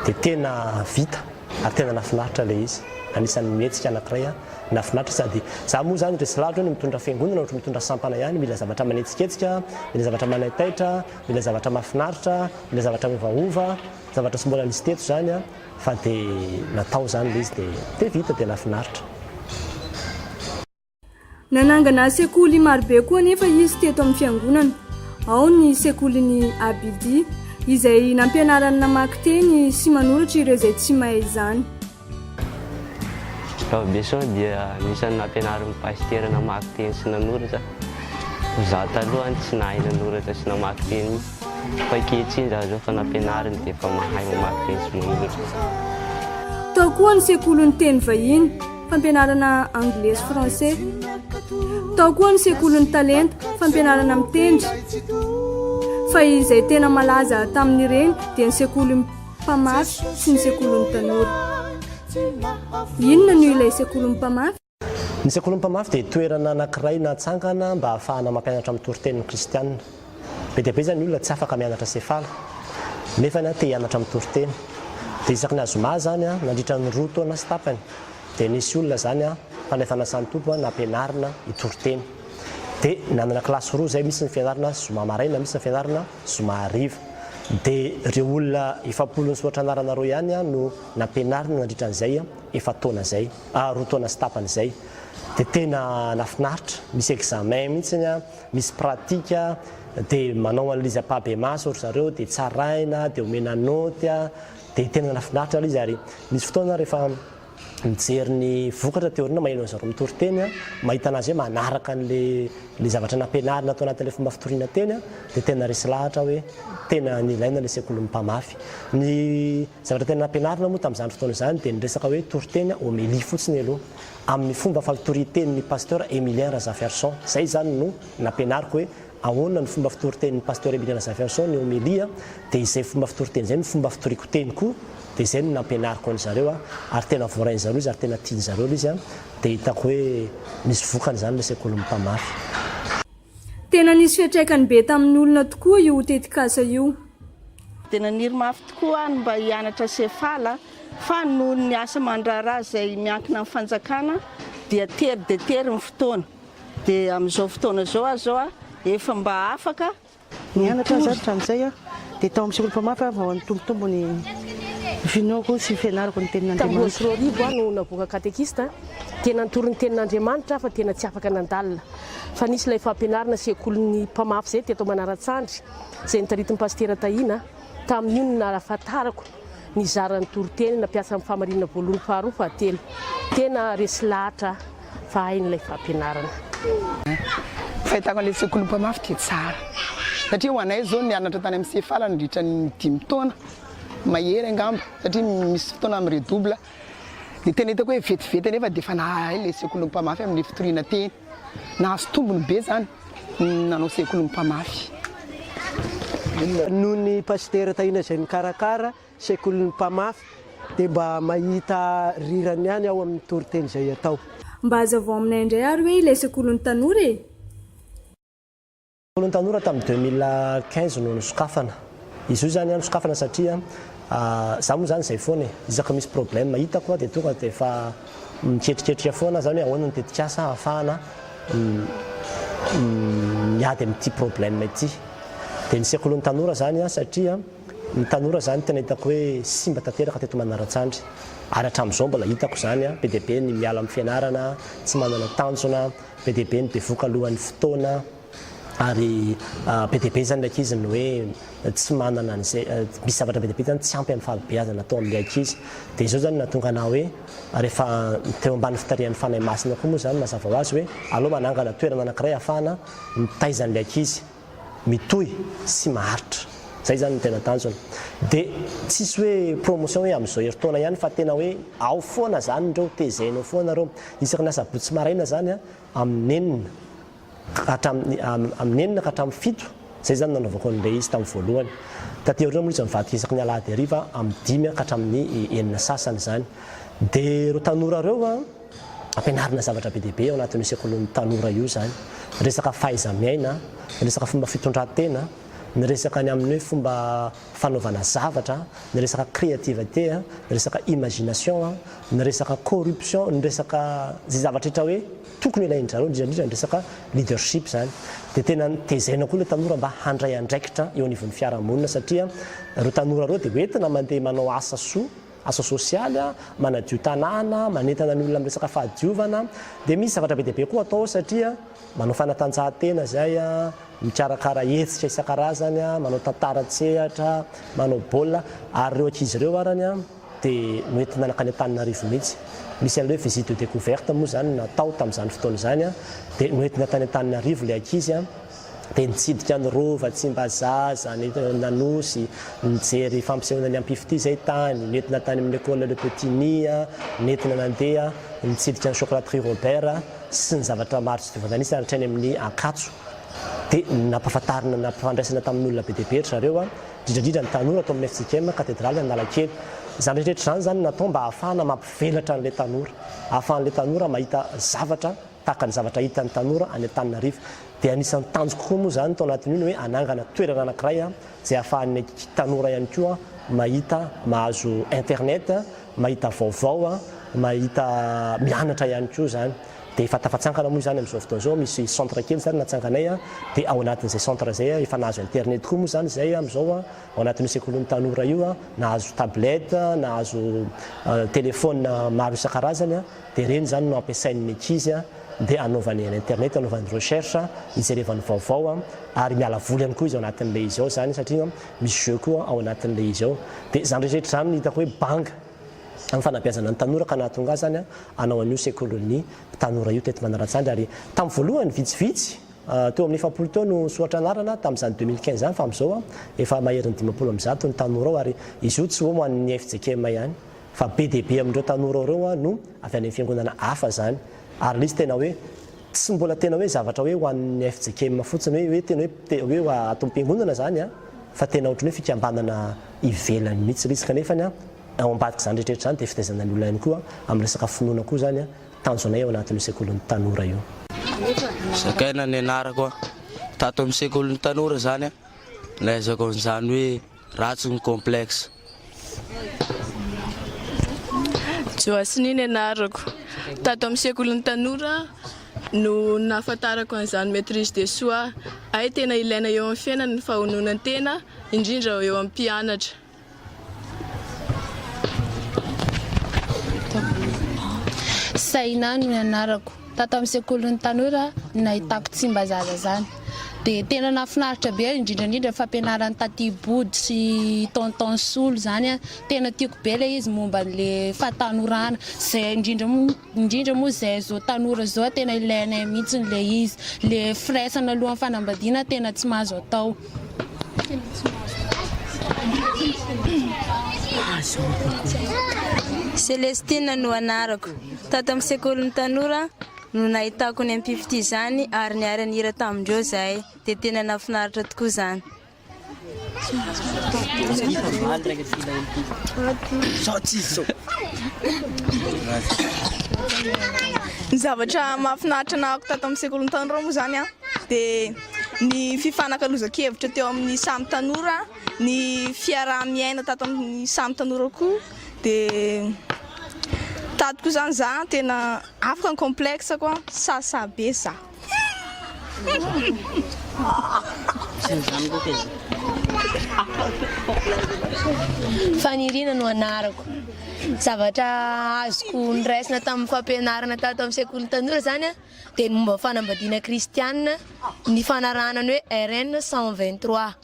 dia tena vita ary tena nafinaritra ilay izy anisan'ny mihetsika anankiray nafinaritra sady za moa zany resy lahatra hoe mitondra fiangonana ohatra mitondra sampana ihany mila zavatra manetsiketsika mila zavatra manaitaitra mila zavatra mafinaritra mila zavatra miovaova zavatra sy mbola nisy teto zany fa dia natao zany ilay izy dia vita dia nafinaritra. Nanangana sekoly marobe koa nefa izy teto amin'ny fiangonana ao ny sekolyny Abidi izay nampianarana namaky teny sy manoratra ireo izay tsy mahay izany. Beso dia nisan'ny nampianarin'ny pastera namaky teny sy nanoratra za taloha tsy nahay nanoratra sy namaky teny fa ankehitriny za zao fa nampianariny dia efa mahay mamaky teny sy manoratra. Tao koa ny sekolyny teny vahiny fampianarana anglais français. Tao koa ny sekolyny talenta fampianarana mitendry fa izay tena malaza tamin'ireny dia ny sekolyny mpamafy sy ny sekolyny tanora. Inona no ilay sekolyny mpamafy? Ny sekolyny mpamafy dia toerana anankiray natsangana mba ahafahana mampianatra amin'ny toritenin'ny kristianina be dia be zany olona tsy afaka mianatra sefala nefa te hianatra amin'ny toriteny dia isaky ny azoma zany nandritra ny 2 taona sy tapany dia nisy olona zany fanefa nasan'ny tompo nampianarina itoriteny dia nanana kilasy roa zay misy ny fianarana zoma maraina misy ny fianarana zoma hariva dia ireo olona efapolo ny soatra anarana roa ihany no nampianarina nandritra an'izay efa taona zay 2 taona sy tapany zay dia tena nafinaritra misy examen mihitsy misy pratika dia manao an'lizy apabe maso ohatry zareo dia tsaraina dia omena noty dia tena nafinaritra izy ary misy fotoana rehefa mijery ny vokatra teorina maheno zareo mitoriteny mahita anazy hoe manaraka le zavatra nampianarina atao anatin'ilay fomba fitoriana teny dia tena resy lahatra hoe tena nilaina le sekolyny mpamafy ny zavatra tena nampianarina moa tamin'izany fotoana izany dia niresaka hoe toriteny homélie fotsiny aloha amin'ny fomba fatoritenin'ny pasteur Emilien Razaferson zay zany no nampianariko hoe ahoana ny fomba fitoritenin'ny pasteur Emilien Razaferson ny homélie dia izay fomba fitoriteny zay ny fomba fitoriko teny koa dia izay no nampianariko an'zareo ary tena voarain'zareo izy ary tena tian'zareo izy dia hitako hoe misy vokany zany le sekolyny mpamafy. Tena nisy fiantraikany be tamin'ny olona tokoa io tetikasa io. Tena niry mafy tokoa mba hianatra sefala fa noho ny asa mandrara izay miankina amin'ny fanjakana dia tery dia tery ny fotoana dia amin'izao fotoana zao efa mba afaka mianatra zaratra amin'izay dia tao amin'ny sekoly mpamafy vao nitombotombony vinoko sy fianarako ny tenin'Andriamanitra. Tamin'ny roarivo no navoaka katekista tena nitory ny tenin'Andriamanitra fa tena tsy afaka nandalina fa nisy ilay fampianarana sekolyny mpamafy zay teto Manaratsandry izay nitaritin'ny pastera Tahina tamin'io no nahafantarako ny zaran'ny toriteny nampiasa amin'ny famarinana voalohany faharoa fahatelo tena resy lahatra fa hain'ilay fampianarana. Fahitako an'ilay sekolyny mpamafy dia tsara satria ho anay zao nianatra tany amin'ny sefala nandritra ny 5 taona mahery angamba satria misy fotoana amin'ny redouble dia tena hitako hoe vetivety nefa dia efa nahay ilay sekolyny mpamafy amin'ny fitoriana teny nahazo tombony be zany nanao sekolyny mpamafy. Noho ny pastera Tahina izay nikarakara sekolyny mpamafy dia mba mahita rirany ihany ao amin'ny toriteny izay atao. Mba hazavao aminay indray ary hoe ilay sekolyny tanora e? Sekolyny tanora tamin'ny 2015 no nisokafana izy io zany nisokafana satria za moa zany izay foana izaka misy problème hitako dia tonga dia efa miketriketrika foana zany hoe ahoana ny tetikasa ahafahana miady amin'ity problème ity dia ny sekolon'ny tanora zany a satria ny tanora zany tena hitako hoe simba tanteraka teto Manaratsandry ary hatramin'izao mbola hitako zany a be dia be ny miala amin'ny fianarana tsy manana tanjona be dia be ny bevoaka alohan'ny fotoana ary be dia be zany ilay ankizy ny hoe tsy manana an'izay misy zavatra be dia be zany tsy ampy amin'ny fahabeazana atao amin'ilay ankizy dia izao zany nahatonga anao hoe rehefa teo ambany fitarihan'ny fanahy masina koa moa zany mazava ho azy hoe aloha manangana toerana anankiray ahafahana mitaizan'ilay ankizy mitohy sy maharitra zay zany ny tena tanjona dia tsisy hoe promotion hoe amin'izao heritaona ihany fa tena hoe ao foana zany ndreo tezainao foana reo isaky ny asabotsy maraina zany a amin'ny enina ka hatramin'ny fito zay zany nanaovako an'ilay izy tamin'ny voalohany taty ohatrany moa izy mivadika isaky ny alahady hariva amin'ny 10 ka hatramin'ny enina sasany zany dia reo tanora reo a ampianarina zavatra be dia be ao anatin'ny sekolon'ny tanora io zany resaka fahaiza-miaina resaka fomba fitondran-tena ny resaka ny amin'ny hoe fomba fanaovana zavatra ny resaka créativité ny resaka imagination ny resaka corruption ny resaka zay zavatra rehetra hoe tokony ilain'zareo indrindra ny resaka leadership zany dia tena tezaina koa ilay tanora mba handray andraikitra eo anivon'ny fiarahamonina satria reo tanora reo dia hoentina mandeha manao asa soa asa sosialy manadio tanàna manentana ny olona amin'ny resaka fahadiovana dia misy zavatra be dia be koa atao satria manao fanatanjahantena zay a mikarakara hetsitra isan-karazany a manao tantara-tsehatra manao baolina ary reo ankizy ireo arany a dia noentina nakany Antananarivo mihitsy misy an'ilay hoe visite de découverte moa zany natao tamin'izany fotoana izany a dia noentina tany Antananarivo ilay ankizy a dia nitsidika ny rova Tsimbazaza nanosy nijery fampisehoana ny ampifity zay tany nentina tany amin'ny école le Petit Nid nentina nandeha nitsidika ny chocolaterie Robert sy ny zavatra maro tsy diovandanisa hatrany amin'ny Ankatso dia nampahafantarina nampafandraisana tamin'olona be dia be zareo a indrindra ny tanora atao amin'ny FJKM cathédrale Analakely zany rehetra zany zany natao mba ahafahana mampivelatra an'ilay tanora ahafahan'ilay tanora mahita zavatra tahaka ny zavatra hitan'ny tanora any Antananarivo dia anisan'ny tanjoko koa moa zany tao anatin'iny hoe anangana toerana anankiray a zay ahafahan'ny tanora ihany koa mahita mahazo internet mahita vaovao a mahita mianatra ihany koa zany dia efa tafatsangana moa zany amin'izao fotoana izao misy centre kely zany natsanganay a dia ao anatin'izay centre zay a efa nahazo internet koa moa zany zay amin'izao a ao anatin'ny sekolon'ny tanora io a nahazo tablette nahazo téléphone maro isan-karazany a dia reny zany no ampiasain'ny ankizy a dia anaovany internet anaovany recherche ijerevany vaovao ary miala voly ihany koa izy ao anatin'ilay izy ao zany satria misy jeu koa ao anatin'ilay izy ao dia zany rehetra zany hitako hoe banga amin'ny fanabeazana ny tanora ka nahatonga azy zany anao an'io sekolon'ny tanora io teto Manaratsandry ary tamin'ny voalohany vitsivitsy teo amin'ny 7 teo no soatra anarana tamin'izany 2015 zany fa amin'izao efa maherin'ny 50 ny tanora ao ary izy io tsy ho an'ny FJKM ihany fa be dia be amin'ireo tanora ireo no avy any amin'ny fiangonana hafa zany ary izy tena hoe tsy mbola tena hoe zavatra hoe ho an'ny FJKM fotsiny hoe tena hoe atao am-piangonana zany fa tena ohatrany hoe fikambanana ivelany mihitsy risy kanefany ao ambadika zany rehetrarehetra zany dia fitaizana ny olona ihany koa amin'ny resaka finoana koa zany tanjonay ao anatin'io sekolon'ny tanora io zakaina ny anarako tato amin'ny sekolon'ny tanora zany laizako an'izany hoe ratsy ny complexe Joasininy anarako tato amin'ny sekolon'ny tanora no nahafantarako an'izany maîtrise de soi ay tena ilaina eo amin'ny fiainana ny fahononan tena indrindra eo amin'ny mpianatra Saina no anarako tato amin'ny sekolon'ny tanora nahitako Tsimbazaza zany dia tena nahafinaritra be indrindra fampianaran'ny taty Body sy tonton Solo zany tena tiako be ilay izy momba an'ilay fahatanorana zay indrindra moa zay zao tanora zao tena ilainay mihitsy ilay izy ilay firaisana alohan'ny fanambadiana tena tsy mahazo atao Celestine no anarako tato amin'ny sekolon'ny tanora no nahitako ny ampifity zany ary niara-nihira tamindreo zahay dia tena nahafinaritra tokoa zany ny zavatra mahafinaritra nahako tato amin'ny sekolon'ny tanora moa zany dia ny fifanakaloza-kevitra teo amin'ny samy tanora ny fiaraha-miaina tato amin'ny samy tanora koa dia tatoko zany za tena afaka ny complexe koa sasabe za Fanirina no anarako. Zavatra azoko niraisina tamin'ny fampianarana tato amin'ny sekoly tanora zany a dia momba fanambadiana kristianina ny fanarahana ny hoe RN 123.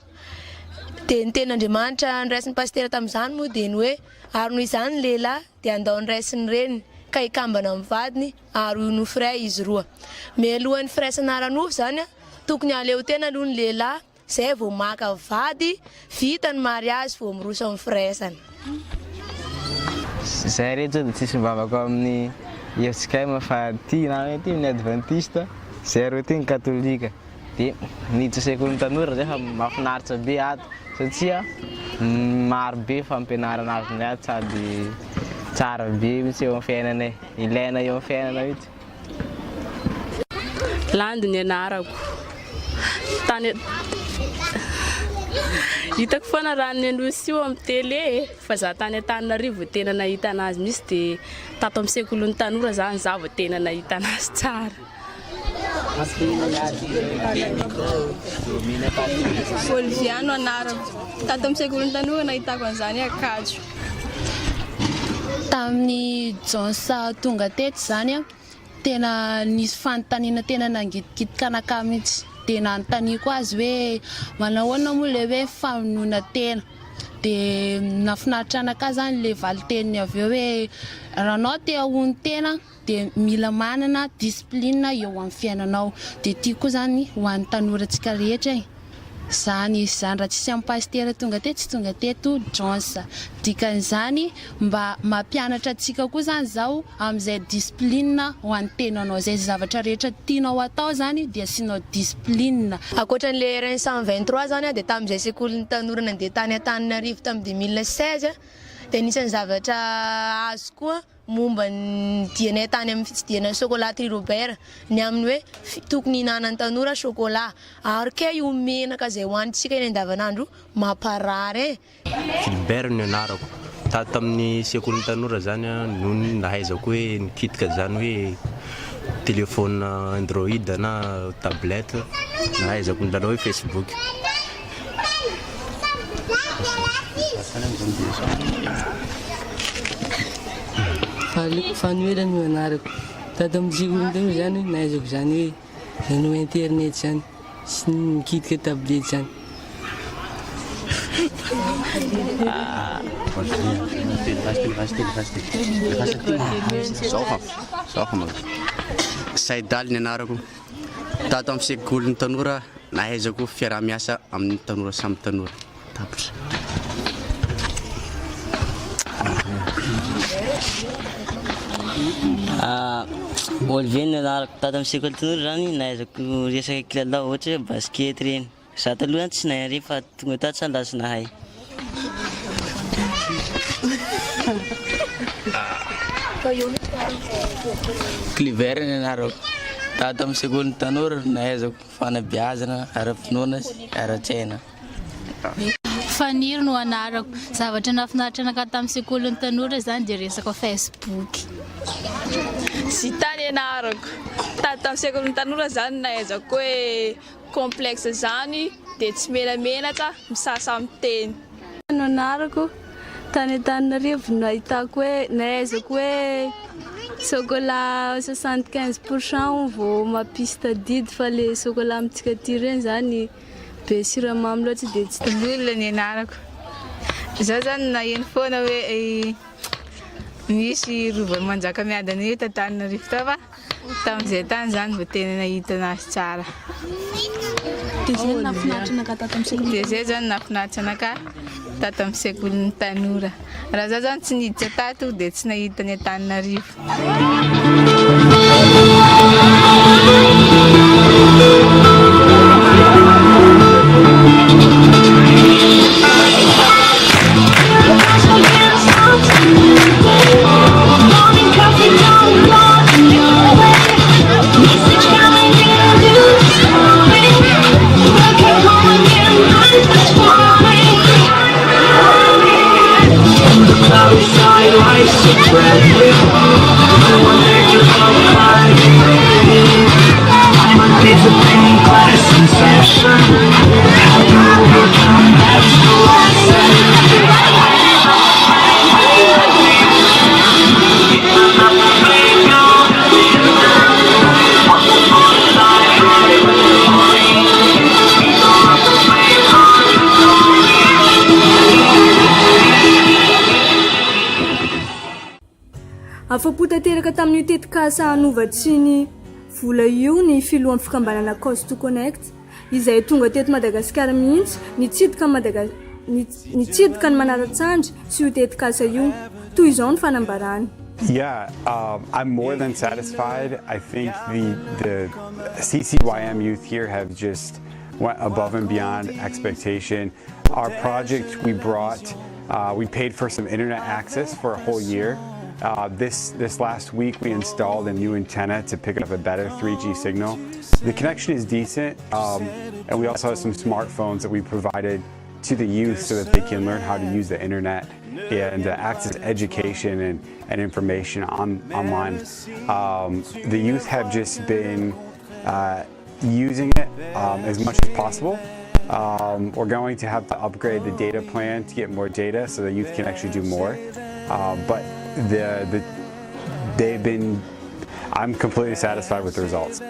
Dia ny ten'Andriamanitra niraisin'ny pastera tamin'izany moa dia ny hoe ary noho izany lehilahy dia andao niraisiny reniny ka ikambana amin'ny vadiny ary ho nofray izy roa. Mialohan'ny firaisana ranofo zany a tokony aleo tena aloha ny lehilahy zay vao maka vady vita ny mariazy vao miroso amin'ny firaisana. Zay rehetra dia tsisy mivavaka amin'ny FJKM fa ty na hoe ty ny adventiste zay ro ty ny katolika. Dia niditra sekoly tanora zay fa mahafinaritra be ato satria maro be fampianarana azy ny ato sady tsara be mitsy eo amin'ny fiainanay, ilaina eo amin'ny fiainana mihitsy. Lando ny anarako tany hitako foana raha ny andosy io amin'ny télé fa za tany Antananarivo vao tena nahita anazy misy dia tato amin'ny sekolon'ny tanora zany za vao tena nahita anazy tsara. Oliviano anarako tato amin'ny sekolon'ny tanora nahitako an'izany Akajo. Tamin'ny jonsa tonga teto zany a tena nisy fanontaniana tena nangidikitika anakah mihitsy dia nanontaniako azy hoe manahoana moa le hoe famonoana tena dia nafinaritra anakah zany le valiteniny avy eo hoe raha anao te ahony tena dia mila manana discipline eo amin'ny fiainanao dia tia koa zany ho an'ny tanorantsika rehetra zany izy zany raha tsisy amin'ny pastera tonga teto tsy tonga teto jonsa dikan'izany mba mampianatra antsika koa zany zao amin'izay discipline ho an'ny tenanao zay zavatra rehetra tianao atao zany dia asianao discipline. Ankoatran'le RN 123 zany dia tamin'izay sekolin'ny tanora nandeha tany Antananarivo tamin'ny 2016 dia nisan'ny zavatra azo koa momba ny dianay tany amin'ny fitsidiana chocolat Tri Robert ny amin'ny hoe tokony hinanan'ny tanora chocolat ary ke io menaka zay hoanitsika eny andavanandro mamparary. Filibert ny anarako tato tamin'ny sekolin'ny tanora zany noho ny nahaizako hoe nikitika zany hoe téléphone Android na tablette nahaizako ny lalao hoe Facebook. Fanuela no anarako tato amin'ny sekoly teo zany nahaizako zany hoe nanao internet zany sy nikitika tablety zany. Saidaly ny anarako tato amin'ny sekolin'ny tanora nahaizako fiaraha-miasa amin'ny tanora samy tanora tapitra. Olivier ny anarako tato amin'ny sekoly tanora zany nahaizako resaka kilalao ohatra hoe basket reny. Za taloha tsy nahare fa tonga tato tsy andasy nahay. Cliver ny anarako tato amin'ny sekolin'ny tanora nahaizako fanabeazana ara-pinoana sy ara-tsaina. Faniry no anarako zavatra nafinaritra anakah tamin'ny sekolin'ny tanora zany dia resaka Facebook. Zitany anarako tato tamin'ny sekolin'ny tanora zany nahaizako hoe complexe zany dia tsy menamenatra misasa amin'ny teny. No anarako tany Antananarivo no ahitako hoe nahaizako hoe chocolat 75% vao mampisy tadidy fa le chocolat amintsika ty reny zany be siramamy loatra dia tsy lolona ny anarako. Zaho zany naheno foana hoe misy rovan'ny Manjakamiadana io Antananarivo tao fa tamin'izay tany zany vao tena nahita anazy tsara. Dia zay nafinaritra anakah tato amin'ny sekoly. Dia zay zany nafinaritra anakah tato amin'ny sekolin'ny tanora. Raha zaho zany tsy niditra tato dia tsy nahita ny Antananarivo. I'm a disciplined niaraka tamin'ny tetikasa hanovatsy ny vola io ny filohan'ny fikambanana Cost to Connect izay tonga teto Madagasikara mihitsy nitsidika nitsidika ny Manaratsandry sy io tetikasa io toy izao ny fanambarany. Yeah, I'm more than satisfied. I think the CCYM youth here have just went above and beyond expectation. Our project we brought, we paid for some internet access for a whole year. This last week we installed a new antenna to pick up a better 3G signal. The connection is decent, and we also have some smartphones that we provided to the youth so that they can learn how to use the internet and access education and information online. The youth have just been using it as much as possible. We're going to have to upgrade the data plan to get more data so the youth can actually do more. But I'm completely satisfied with the results.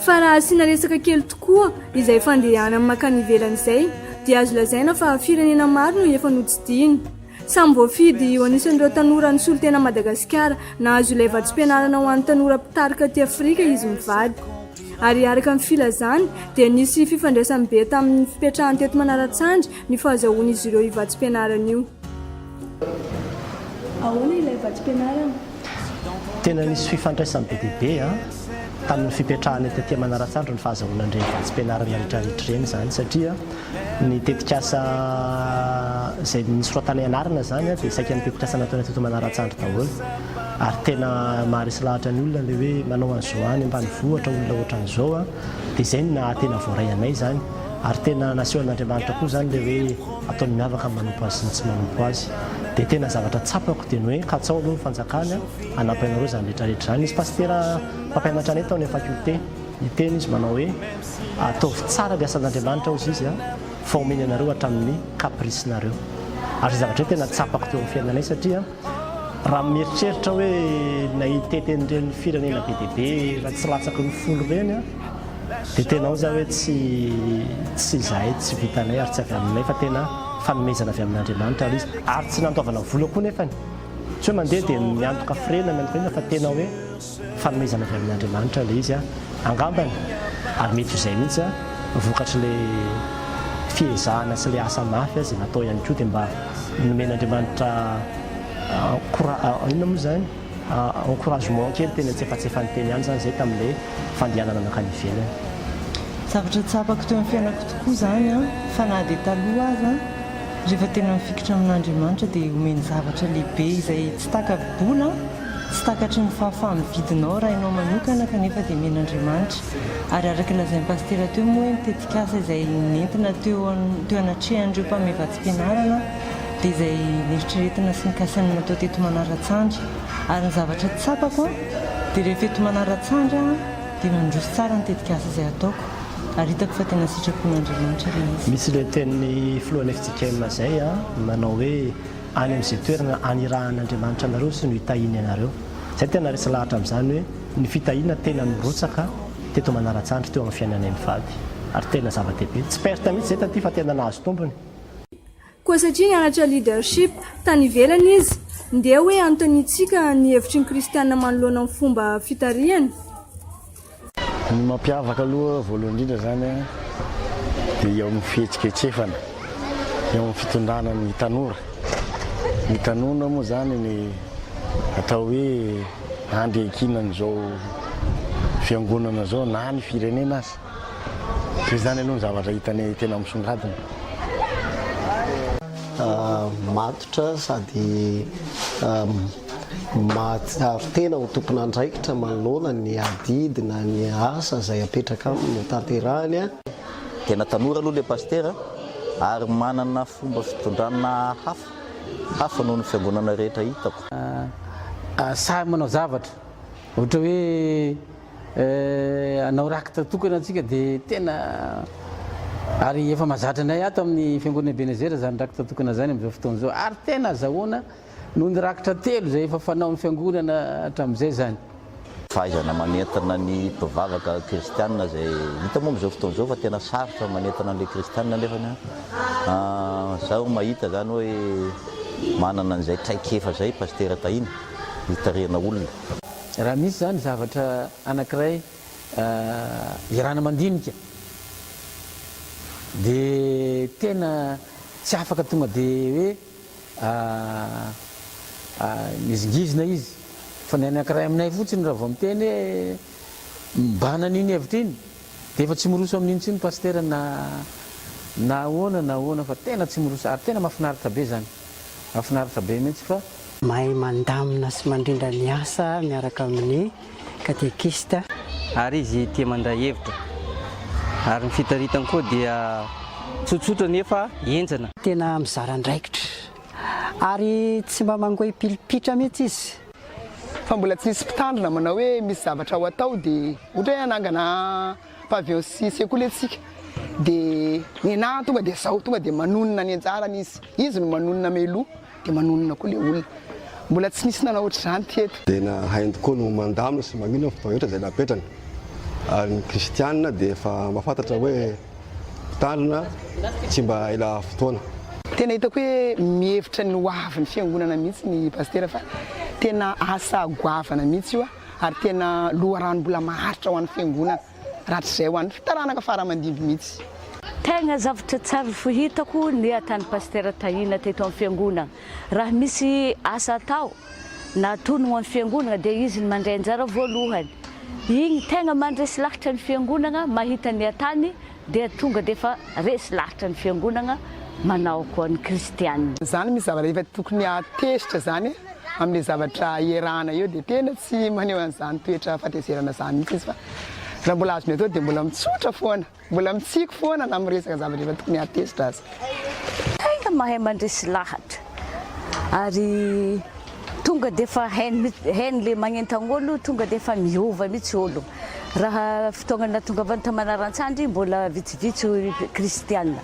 Fa raha asiana resaka kely tokoa izay fandehana amin'ny makany ivelany izay dia azo lazaina fa firenena maro no efa notsidihiny. Samy voafidy io anisan'ireo tanora ny solotena Madagasikara nahazo ilay vatsim-pianarana ho an'ny tanora mpitarika aty Afrika izy mivady. Ary araka amin'ny filazany dia nisy fifandraisany be tamin'ny fipetrahany teto Manaratsandry ny fahazahoan'izy ireo io vatsim-pianarana io. Ahoana ilay vatsim-pianarana? Tena nisy fifandraisany be dia be tamin'ny fipetrahany tetỳ Manaratsandry ny fahazahoana ireny vatsim-pianarana rehetrarehetra ireny zany satria ny tetikasa izay nisoratana ianarana zany dia saika ny tetikasa nataona teto Manaratsandry daholo ary tena maharesy lahatra ny olona le hoe manao an'izao any ambanivohitra olona ohatran'izao dia izay no nahatena voaray anay zany ary tena nasehon'Andriamanitra koa zany le hoe ataony miavaka manompo azy sy ny tsy manompo azy dia tena zavatra tsapako teny hoe katsao aloha ny fanjakana hanampainareo zany rehetrarehetra zany. Izy pastera mpampianatra anay tao amin'ny fakulte iteny izy manao hoe ataovy tsara ny asan'Andriamanitra ozy izy fa omeny anareo hatramin'ny kaprisinareo ary zavatra hoe tena tsapako teo amin'ny fiainanay satria raha mieritreritra hoe nahiteten'ireny firenena be dia be raha tsy latsaky ny folo ireny dia tena ao za hoe tsy izahay tsy vitanay ary tsy avy aminay fa tena fanomezana avy amin'Andriamanitra ary izy ary tsy nantaovana vola koa nefany tsy hoe mandeha dia miantoka frena miantoka fa tena hoe fanomezana avy amin'Andriamanitra le izy angambany ary mety izay mihitsy vokatry le fiezahana sy le asa mafy azy natao ihany koa dia mba nomen'Andriamanitra inona moa zany encouragement kely tena tsy efa-tsy teny ihany zany zay tamin'ilay fandehanana nakany ivelany. Zavatra tsapako teo amin'ny fiainako tokoa zany fa na dia taloha azy rehefa tena mifikitra amin'Andriamanitra dia omeny zavatra lehibe izay tsy takabola tsy takatry ny fahafahan'ny vidinao raha ianao manokana kanefa dia men'Andriamanitra ary araka lazain'ny pastera teo moa hoe mitetikasa izay nentina teo anatrehan'ireo mpamehy vatsim-pianarana dia izay nieritreretina sy nikasan'ny natao teto Manaratsandry ary ny zavatra tsapako dia rehefa eto Manaratsandry dia mandroso tsara ny tetikasa izay ataoko ary hitako fa tena sitrapon'Andriamanitra ilay izy. Misy ilay tenin'ny filohan'ny FJKM izay manao hoe any amin'izay toerana anirahan'Andriamanitra anareo sy no hitahiny anareo. Izay tena resy lahatra amin'izany hoe ny fitahiana tena mirotsaka teto Manaratsandry teo amin'ny fiainanay mivady ary tena zava-dehibe. Tsy perta mihitsy izay taty fa tena nahazo tompony. Koa satria nianatra leadership tany ivelany izy ndia hoe antonitsika ny hevitry ny kristianina manoloana amin'ny fomba fitarihana. Ny mampiavaka aloha voalohany indrindra zany dia eo amin'ny fihetsiketsefana eo amin'ny fitondrana ny tanora. Ny tanora moa zany ny atao hoe handrekinan'izao fiangonana zao na ny firenena azy. Izay zany aloha ny zavatra hitanay tena misongadina. Matotra sady mahatsiaro tena ho tompony andraikitra manoloana ny adidina ny asa izay apetraka amin'ny tanterahany. Tena tanora aloha le pastera ary manana fomba fitondrana hafa noho ny fiangonana rehetra hitako. Samy manao zavatra ohatra hoe anao rakitra tokana antsika dia tena ary efa mahazatra anay ato amin'ny fiangonana Ebenezera zany rakitra tokana zany amin'izao fotoana izao ary tena azahoana noho ny rakitra telo izay efa fanao amin'ny fiangonana hatramin'izay zany. Fahaizana manentana ny mpivavaka kristianina izay hita moa amin'izao fotoana izao fa tena sarotra manentana an'ilay kristianina nefany zaho mahita zany hoe manana an'izay traikefa zay Pst Tahina hitarena olona. Raha misy zany zavatra anankiray irana mandinika dia tena tsy afaka tonga dia hoe mizingizina izy fa ny anankiray aminay fotsiny raha vao miteny hoe mbana n'iny hevitra iny dia efa tsy miroso amin'iny tsy ny pastera na ahoana fa tena tsy miroso ary tena mahafinaritra be zany, mahafinaritra be mihitsy fa mahay mandamina sy mandrindra ny asa miaraka amin'ny katekista ary izy tia mandray hevitra ary ny fitaritany koa dia tsotsotra nefa enjana, tena mizara andraikitra ary tsy mba mangohy pilipitra mihitsy izy fa mbola tsy nisy mpitandrina manao hoe misy zavatra ho atao dia ohatra hoe anangana pavillon sy sekoly antsika dia ny anahy tonga dia zao tonga dia manonona ny anjarany izy no manonona meloha dia manonona koa le olona, mbola tsy nisy nanao ohatr'izany teto. Tena hainy tokoa no mandamina sy magnino ny fotoana rehetra izay napetrany ary ny kristianina dia efa mahafantatra hoe mpitandrina tsy mba ela fotoana. Tena hitako hoe mihevitra ny hoavy ny fiangonana mihitsy ny pastera fa tena asa goavana mihitsy io ary tena loharano mbola maharitra ho an'ny fiangonana rahatr'izay ho an'ny fitaranaka faramandimby mihitsy. Tegna zavatra tsara fohitako ny ataon'ny Pst Tahina teto amin'ny fiangonana. Raha misy asa atao na tonona amin'ny fiangonana dia izy ny mandray anjara voalohany. Igny tegna mandresy lahatra ny fiangonana mahita ny atany dia tonga dia efa resy lahatra ny fiangonana manao koa ny kristianina. Zany misy zavatra efa tokony atesitra zany amin'ilay zavatra iarahana eo dia tena tsy maneho an'izany toetra fatezerana zany mihitsy izy fa raha mbola azo atao dia mbola mitsotra foana, mbola mitsiky foana na miresaka zavatra efa tokony atesitra azy. Tegna mahay mandresy lahatra ary tonga dia efa hain'ilay magnentan'olo tonga dia efa miova mihitsy olo. Raha fotoagna tonga avy ny taona Rahantsandry mbola vitsivitsy kristianina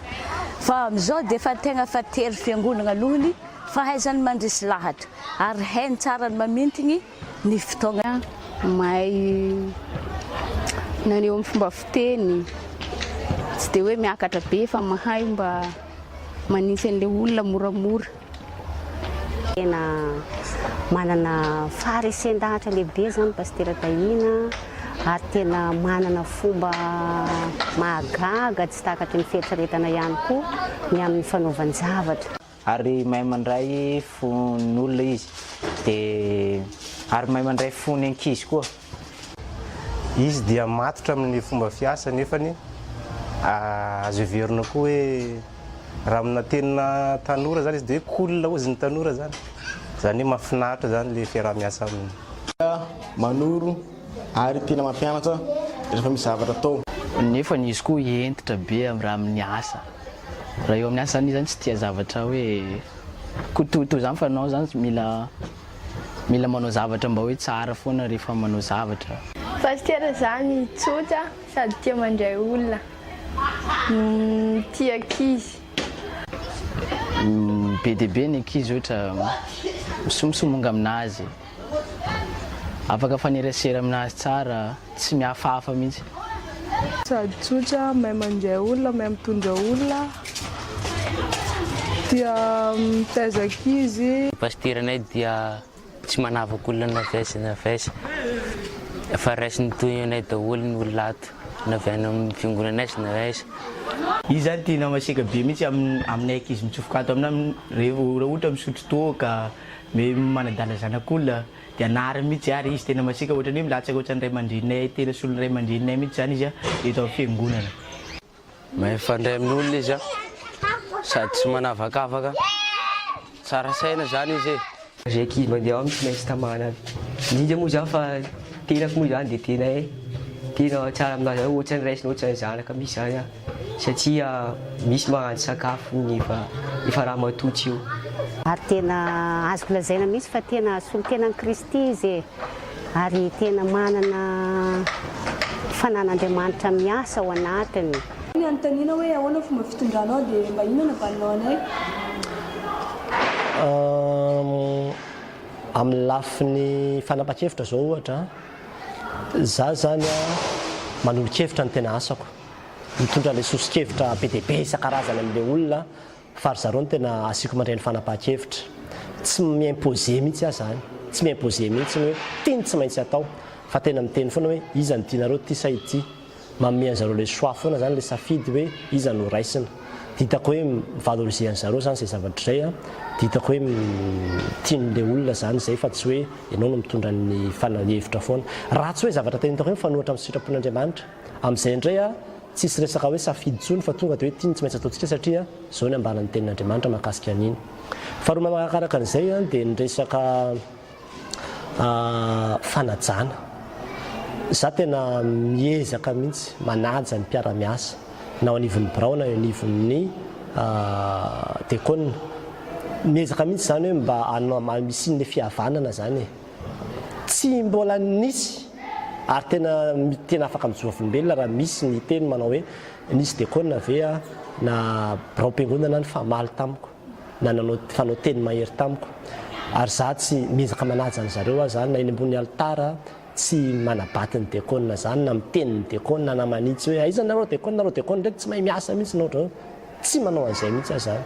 fa amin'izao dia efa tegna fa tery fiangonana lohany fahaizany mandresy lahatra ary hainy tsara ny mamintiny ny fotoagna mahay naneo amin'ny fomba fiteny tsy dia hoe miakatra be fa mahay mba manintsy an'ilay olona moramora. Tena manana faharesen-dahatra lehibe zany Pst Tahina ary tena manana fomba mahagaga tsy takatry ny fieritreretana ihany koa ny amin'ny fanaovan-javatra. Ary mahay mandray fon'olona izy dia ary mahay mandray fon'ny ankizy koa. Izy dia matotra amin'ny fomba fiasa nefany azo heverina koa hoe raha amina tenina tanora zany izy dia hoe kolona ozy ny tanora zany hoe mahafinaritra zany le fiaraha-miasa aminy. Manoro ary tena mampianatra rehefa misy zavatra atao. Nefa izy koa entitra be raha amin'ny asa. Raha eo amin'ny asa zany tsy tia zavatra hoe kototo zany fa anao zany mila manao zavatra mba hoe tsara foana rehefa manao zavatra. Pastera zany tsotra sady tia mandray olona, tia ankizy. Be dia be ny ankizy ohatra misomosomonga aminazy, afaka fanerasera aminazy tsara, tsy mihafahafa mihitsy. Sady tsotra, mahay mandray olona, mahay mitondra olona, tia mitaiza ankizy. Pasteranay dia tsy manavaka olona na vaisa na vaisa fa raisiny toy anay daholo ny olona ato na avy any amin'ny fiangonanay sy na vaisa. Izy zany tena maseka be mihitsy aminay ankizy mitsofoka ato aminay raha ohatra misotro toaka manadala zanak'olona dia anarany mihitsy ary izy tena maseka ohatra ny hoe milatsaka ohatra ny ray aman-dreninay tena solon'ny ray aman-dreninay mihitsy zany izy eto amin'ny fiangonana. Mahay fandray amin'olona izy sady tsy manavakavaka, tsara saina zany izy e. Zay ankizy mandeha ao misy maintsy tamana indrindra moa zany fa tenako moa zany dia tena tsara aminazy zany ohatrany raisina ohatrany zanaka misy zany satria misy mahandro sakafo efa raha matotra io. Ary tena azoko lazaina mihitsy fa tena solon-tenan'i Kristy izy ary tena manana fanan'Andriamanitra miasa ao anatiny. Ny anontaniana hoe ahoana fomba fitondranao dia mba inona valinao anay? Amin'ny lafin'ny fanapa-kevitra zao ohatra za zany manolo-kevitra ny tena asako mitondra ilay sosi-kevitra be dia be isan-karazany amin'ilay olona fa ry zareo no tena asiako mandray ny fanapa-kevitra tsy miimposé mihitsy azy zany tsy miimposé mihitsy hoe teny tsy maintsy atao fa tena miteny foana hoe iza ny tianareo ty sa ity manome an'zareo le choix foana zany le safidy hoe iza no raisina ditako hoe mivalorisean'zareo zany zay zavatra zay a ditako hoe tian'le olona zany zay fa tsy hoe ianao no mitondra ny fanahevitra foana raha tsy hoe zavatra tena hitako hoe mifanohitra amin'ny sitrapon'Andriamanitra amin'izay indray a tsisy resaka hoe safidy tsony fa tonga dia hoe tiany tsy maintsy ataontsika satria zao ny ambaran'ny tenin'Andriamanitra mahakasika an'iny faharoa manakaraka an'izay a dia ny resaka fanajana za tena miezaka mihitsy manaja ny mpiara-miasa na ao anivon'ny birao na anivon'ny tekona miezaka mihitsy zany hoe mba misin'le fihavanana zany tsy mbola nisy ary tena afaka mijoafolombelona raha misy ny teny manao hoe nisy tekona ve a na birao mpiangonana ny famaly tamiko na fanao teny mahery tamiko ary za tsy miezaka manaja ny zareo a zany na eny ambony altara tsy manabaty ny tekona zany na miteny ny tekona na manitsy hoe aiza nareo tekona ndraiky tsy mahay miasa mihitsy nao tsy manao an'izay mihitsy a zany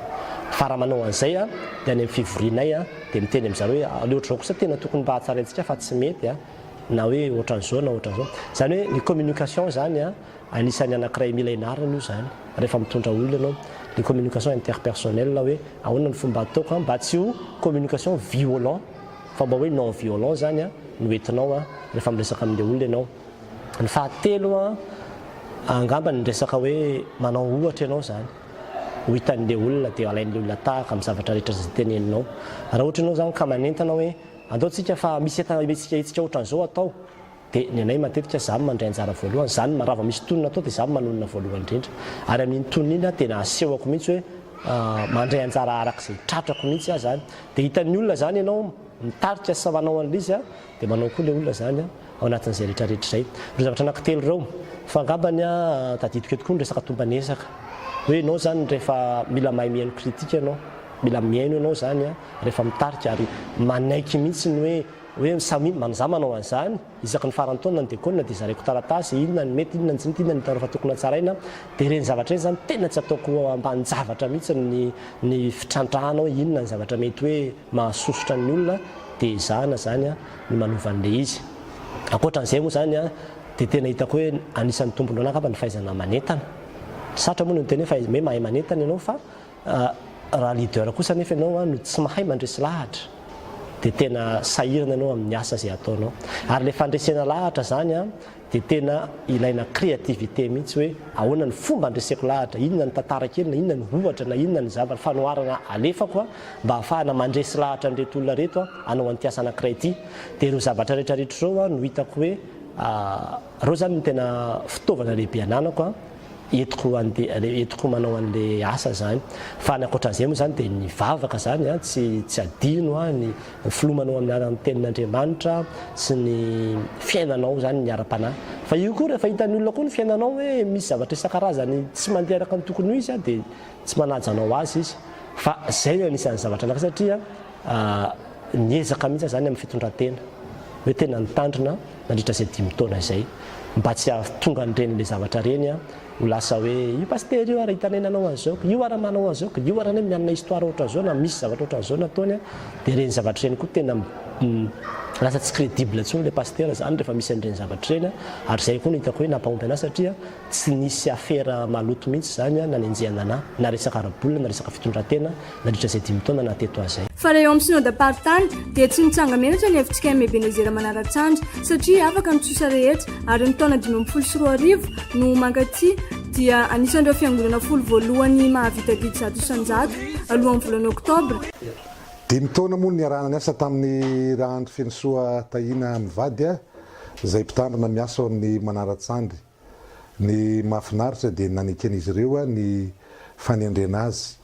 fa raha manao an'izay a dia any amin'ny fivorinay a dia miteny amin'zareo hoe le ohatr'izao kosa tena tokony mba hatsaraintsika fa tsy mety a na hoe ohatran'izao na ohatran'izao zany hoe ny communication zany a anisan'ny anankiray mila inarana io zany rehefa mitondra olona ianao ny communication interpersonnelle hoe ahoana ny fomba ataoko mba tsy ho communication violent fa mba hoe non violent zany a no entinao a rehefa miresaka amin'le olona ianao ny fahatelo a angamba ny resaka hoe manao ohatra ianao zany ho hitan'le olona dia alain'le olona tahaka amin'ny zavatra rehetra zay teneninao raha ohatra ianao zany ka manentana hoe andaotsika fa misy etsika ohatran'izao atao dia ny anay matetika zamy mandray anjara voalohany zany marava misy tonona atao dia zamy manonona voalohany indrindra ary amin'iny tonona iny a tena asehoko mihitsy hoe mandray anjara arak'izay tratrako mihitsy a zany dia hitan'ny olona zany ianao mitarika sa manao an'le izy a dia manao koa le olona zany a ao anatin'izay rehetrarehetra izay ro zavatra anankitelo ireo fa angambany a tadidiko eto koa ny resaka tombanesaka hoe ianao zany rehefa mila mahay mihaino kritika ianao mila mihaino ianao zany a rehefa mitarika ary manaiky mihitsy ny hoe samy za manao an'izany isaky ny farany taona ny dekona dia zareko taratasy inona ny mety inona ny tsy mety inona ny taro fa tokony hatsaraina dia reny zavatra reny zany tena tsy ataoko ambany zavatra mihitsy ny fitrandrahanao inona ny zavatra mety hoe mahasosotra ny olona dia zana zany a ny manovan'le izy ankoatran'izay moa zany a dia tena hitako hoe anisan'ny tombony anakapa ny fahaizana manentana satra moa no teny hoe mahay manentana ianao fa raha leader kosa nefa ianao a no tsy mahay mandresy lahatra dia tena sahirana ianao amin'ny asa zay ataonao ary le fandresena lahatra zany a dia tena ilaina créativité mihitsy hoe ahoana ny fomba andreseko lahatra inona ny tantara kelina inona ny ohatra na inona ny zavatra fanoharana alefako a mba ahafahana mandresy lahatra an'reto olona reto a anao an'ity asa anankiray ity dia ireo zavatra rehetrarehetra zao a no hitako hoe reo zany no tena fitaovana lehibe ananako a entiko manao an'le asa zany fa ny ankoatran'izay moa zany dia ny vavaka zany a tsy adino a ny filomanao amin'ny tenin'Andriamanitra sy ny fiainanao zany ny ara-panahy fa io koa rehefa hitan'ny olona koa ny fiainanao hoe misy zavatra isan-karazany tsy mandeha araka ny tokony ho izy a dia tsy manajanao azy izy fa zay anisan'ny zavatra anaka satria niezaka mihitsy zany amin'ny fitondran-tena hoe tena nitandrina nandritra izay 10 taona izay mba tsy ahatonga nyrenyle zavatra reny a ho lasa hoe io paster io ara hitanay nanao an'izao io ara manao an'izao io ara ny mianana histoire ohatran'izao na misy zavatra ohatran'izao nataony a dia reny zavatra reny koa tena lasa tsy crédible ntsony le paster zany rehefa misy an'ireny zavatra reny a ary zay koa no hitako hoe nampahomby anazy satria tsy nisy afera maloto mihitsy zany a na nenjehana anahy na resaka arabolona na resaka fitondran-tena nandritra izay 10 taona na teto azay fa raha eo amin'ny synodam-paritany dia tsy nitsanga menatra ny FJKM Ebenezera Manaratsandry satria afaka mitsosa rehetra ary ny taona 2024 no mankaty dia anisan'ireo fiangonana folo voalohany mahavita-didy 100 alohan'ny volana oktobra 10 taona moa ny arahana ny asa tamin'ny Rahandrifenosoa tahina mivady a izay mpitandrina miasa ao amin'ny Manaratsandry ny mahafinaritra dia naneken'izy ireo a ny fanendrena azy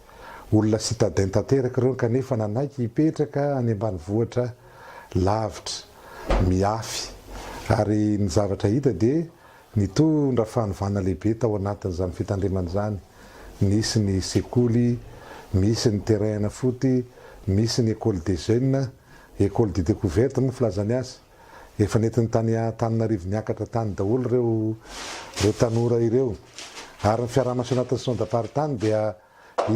olona citadin tanteraka ireo kanefa nanaiky hipetraka any ambanivohitra lavitra miafy ary ny zavatra hita dia nitondra fahanovana lehibe tao anatin'izany fitandremana izany misy ny sekoly misy ny terrain foty misy ny école des jeunes école de découverte moa filazany azy efa netiny Taninarivo niakatra tany daholo ireo tanora ireo ary ny fiaraha-maso anatin'ny sondaparitany dia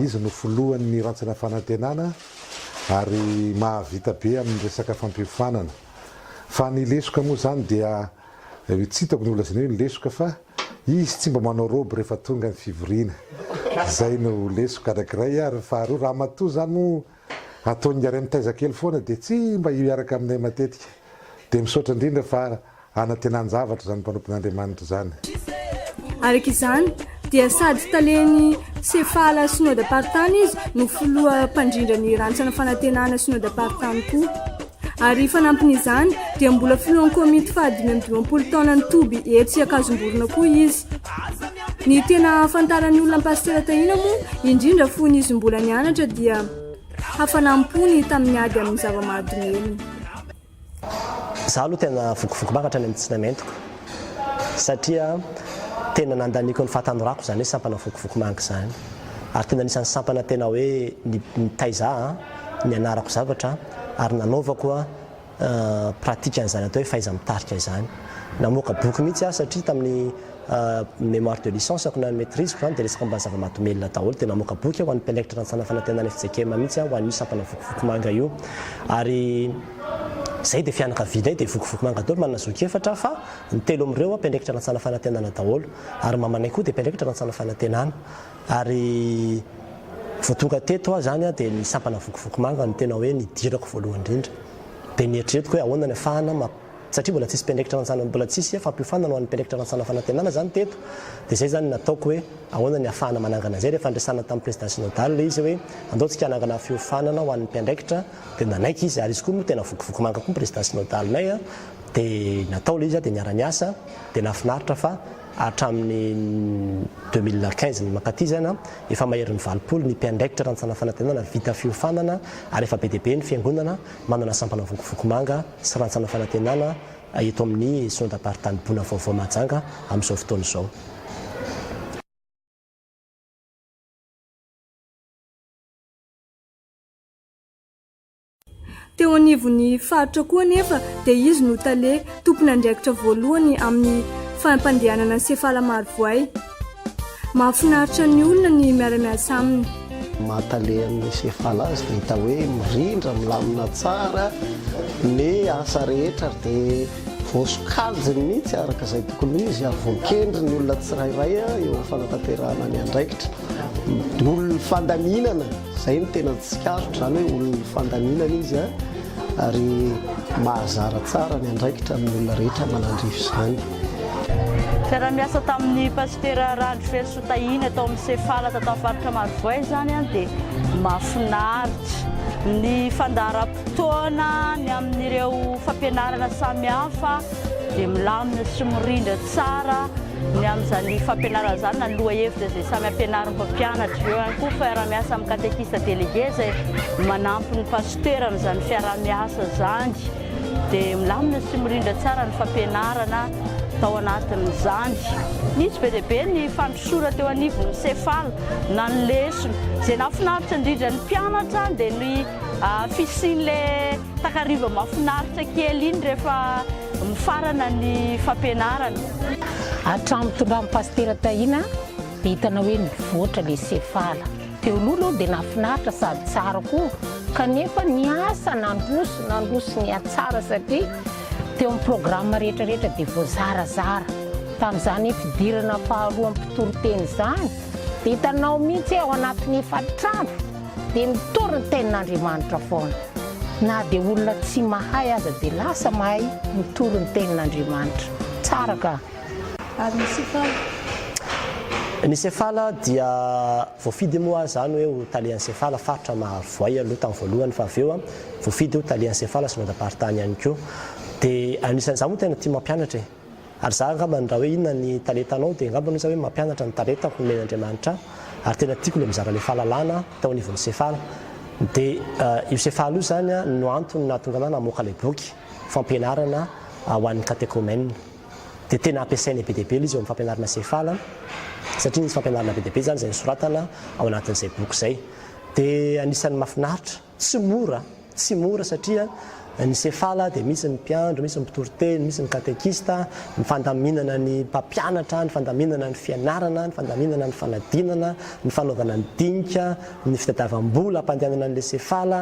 izy no folohan'ny rantsana fanantenana ary mahavita be amin'ny resaka fampiofanana fa ny lesoka moa zany dia tsy hitako ny olona zany hoe ny lesoka fa izy tsy mba manao roby rehefa tonga ny fivoriana zay no lesoka anankiray ary faharoa raha matoa zany mo ataony ary mitaiza kely foana dia tsy mba hiaraka aminay matetika dia misaotra indrindra fa anatenanjavatra zany mpanompon'Andriamanitra zany. Araka izany dia sady taleny sefala synodam-paritany izy no filoha mpandrindra ny rantsana fanantenana synodam-paritany koa. Ary fanampin'izany dia mbola filohan'ny komity fahadimy taona ny Toby eto sy Akazomborona koa izy. Ny tena afantaran'ny olona ny Pst Tahina moa indrindra fony izy mbola nianatra dia hafanampony tamin'ny ady amin'ny zava-mahadomely. Zaho aloha tena vokovoko makatra any amin'ny testamentok satria tena nandaniko ny fahatanorako zany hoe sampana vokovoko mangy zany ary tena anisan'ny sampana tena hoe nitaiza ny anarako zavatra ary nanaovako pratika an'izany atao hoe faiza mitarika izany. Namoaka boky mihitsy aho satria tamin'ny mémoire de licence ako na maîtrise zany dia resaka mba zava-mahatomelona daholo dia namoaka boky ho an'ny mpiandraikitra rantsana fanantenana FJKM mihitsy ho an'io sampana vokovoko manga io ary zay dia fianakavianay dia vokovoko manga daholo manana zoky efatra fa ny telo amin'ireo mpiandraikitra rantsana fanantenana daholo ary mamanay koa dia mpiandraikitra rantsana fanantenana ary vao tonga teto zany dia ny sampana vokovoko manga ny tena hoe nidirako voalohany indrindra dia nieritreretiko hoe ahoana ny afahana satria mbola tsisy mpiandraikitra rantsana mbola tsisy fampiofanana ho an'ny mpiandraikitra rantsana fanantenana zany teto dia zay zany nataoko hoe ahoana ny afahana manangana zay rehefa andresana tamin'ny président synodal le izy hoe andaontsika hanangana fiofanana ho an'ny mpiandraikitra dia nanaiky izy ary izy koa moa tena vokovoko manga koa président synodalnay dia natao le izy dia niara-niasa dia nafinaritra fa hatramin'ny 2015 ny makaty zany efa maherin'ny 20 ny mpiandraikitra rantsana fanantenana vita fiofanana ary efa be dia be ny fiangonana manana sampana vokovoko manga sy rantsana fanantenana eto amin'ny synodam-paritany bona vaovao Mahajanga amin'izao fotoana izao. Teo anivon'ny faritra koa nefa dia izy no tale tompony andraikitra voalohany amin'ny fampandehanana ny sefala marovoay. Mahafinaritra ny olona ny miara-miasa aminy. Mahatale amin'ny sefala azy dia hita hoe mirindra milamina tsara ny asa rehetra dia voasokajiny mihitsy araka izay tokony izy ary voakendry ny olona tsirairay eo fanatanterahana ny andraikitra. Olona fandaminana izay no tena tsikarotra zany hoe olona fandaminana izy ary mahazara tsara ny andraikitra amin'ny olona rehetra manandrify izany. Fiara-miasa tamin'ny Pst Tahina Tahina atao amin'ny sefala tatao faritra marovoay zany dia mahafinaritra ny fandaharam-potoana ny amin'ireo fampianarana samihafa dia milamina sy mirindra tsara ny amin'izany fampianarana zany na loha hevitra izay samy ampianarin'ny mpampianatra eo ihany koa fiara-miasa amin'ny katekista délégué izay manampy ny pasteur amin'izany fiara-miasa zany dia milamina sy mirindra tsara ny fampianarana tao anatin'izany. Nisy be dia be ny fandrosora teo anivon'ny sefala na ny lesona izay nahafinaritra indrindra ny mpianatra dia ny fisian'ilay takariva mahafinaritra kely iny rehefa mifarana ny fampianarana. Hatramin'ny tondramin'ny Pst Tahina dia hitana hoe nivoatra ilay sefala. Teo aloha dia nahafinaritra sady tsara koa kanefa ny asa nandroso ny atsara satria teo amin'ny programa rehetrarehetra dia voazarazara. Tamin'izany fidirana faharoa amin'ny mpitoroteny izany dia hitanao mihitsy ao anatin'ny efatrano dia mitory ny tenin'Andriamanitra foana. Na dia olona tsy mahay aza dia lasa mahay mitory ny tenin'Andriamanitra. Tsara ka. Ary ny sefala? Ny sefala dia voafidy moa zany hoe ho talen'ny sefala faritra marovoay aloha tamin'ny voalohany fa avy eo voafidy ho talen'ny sefala synodam-paritany ihany koa. Dia anisan'izany moa tena tia mampianatra ary za angambany raha hoe inona ny talentanao dia angambany hoe mampianatra ny talentako nomen'Andriamanitra ary tena tiako ilay mizara ilay fahalalana tao anivon'ny sefala. Dia io sefala io zany no antony nahatonga anahy namoaka ilay boky fampianarana ho an'ny katekômène. Dia tena ampiasainy be dia be izy eo amin'ny fampianarana sefala satria nisy fampianarana be dia be zany izay nisoratana ao anatin'izay boky izay. Dia anisan'ny mahafinaritra tsy mora satria ny sefala dia misy ny mpiandro, misy ny mpitoroteny, misy ny katekista, ny fandaminana ny mpampianatra, ny fandaminana ny fianarana, ny fandaminana ny fanadinana, ny fanaovana ny dinika, ny fitadiavam-bola, ampandehanana an'ilay sefala,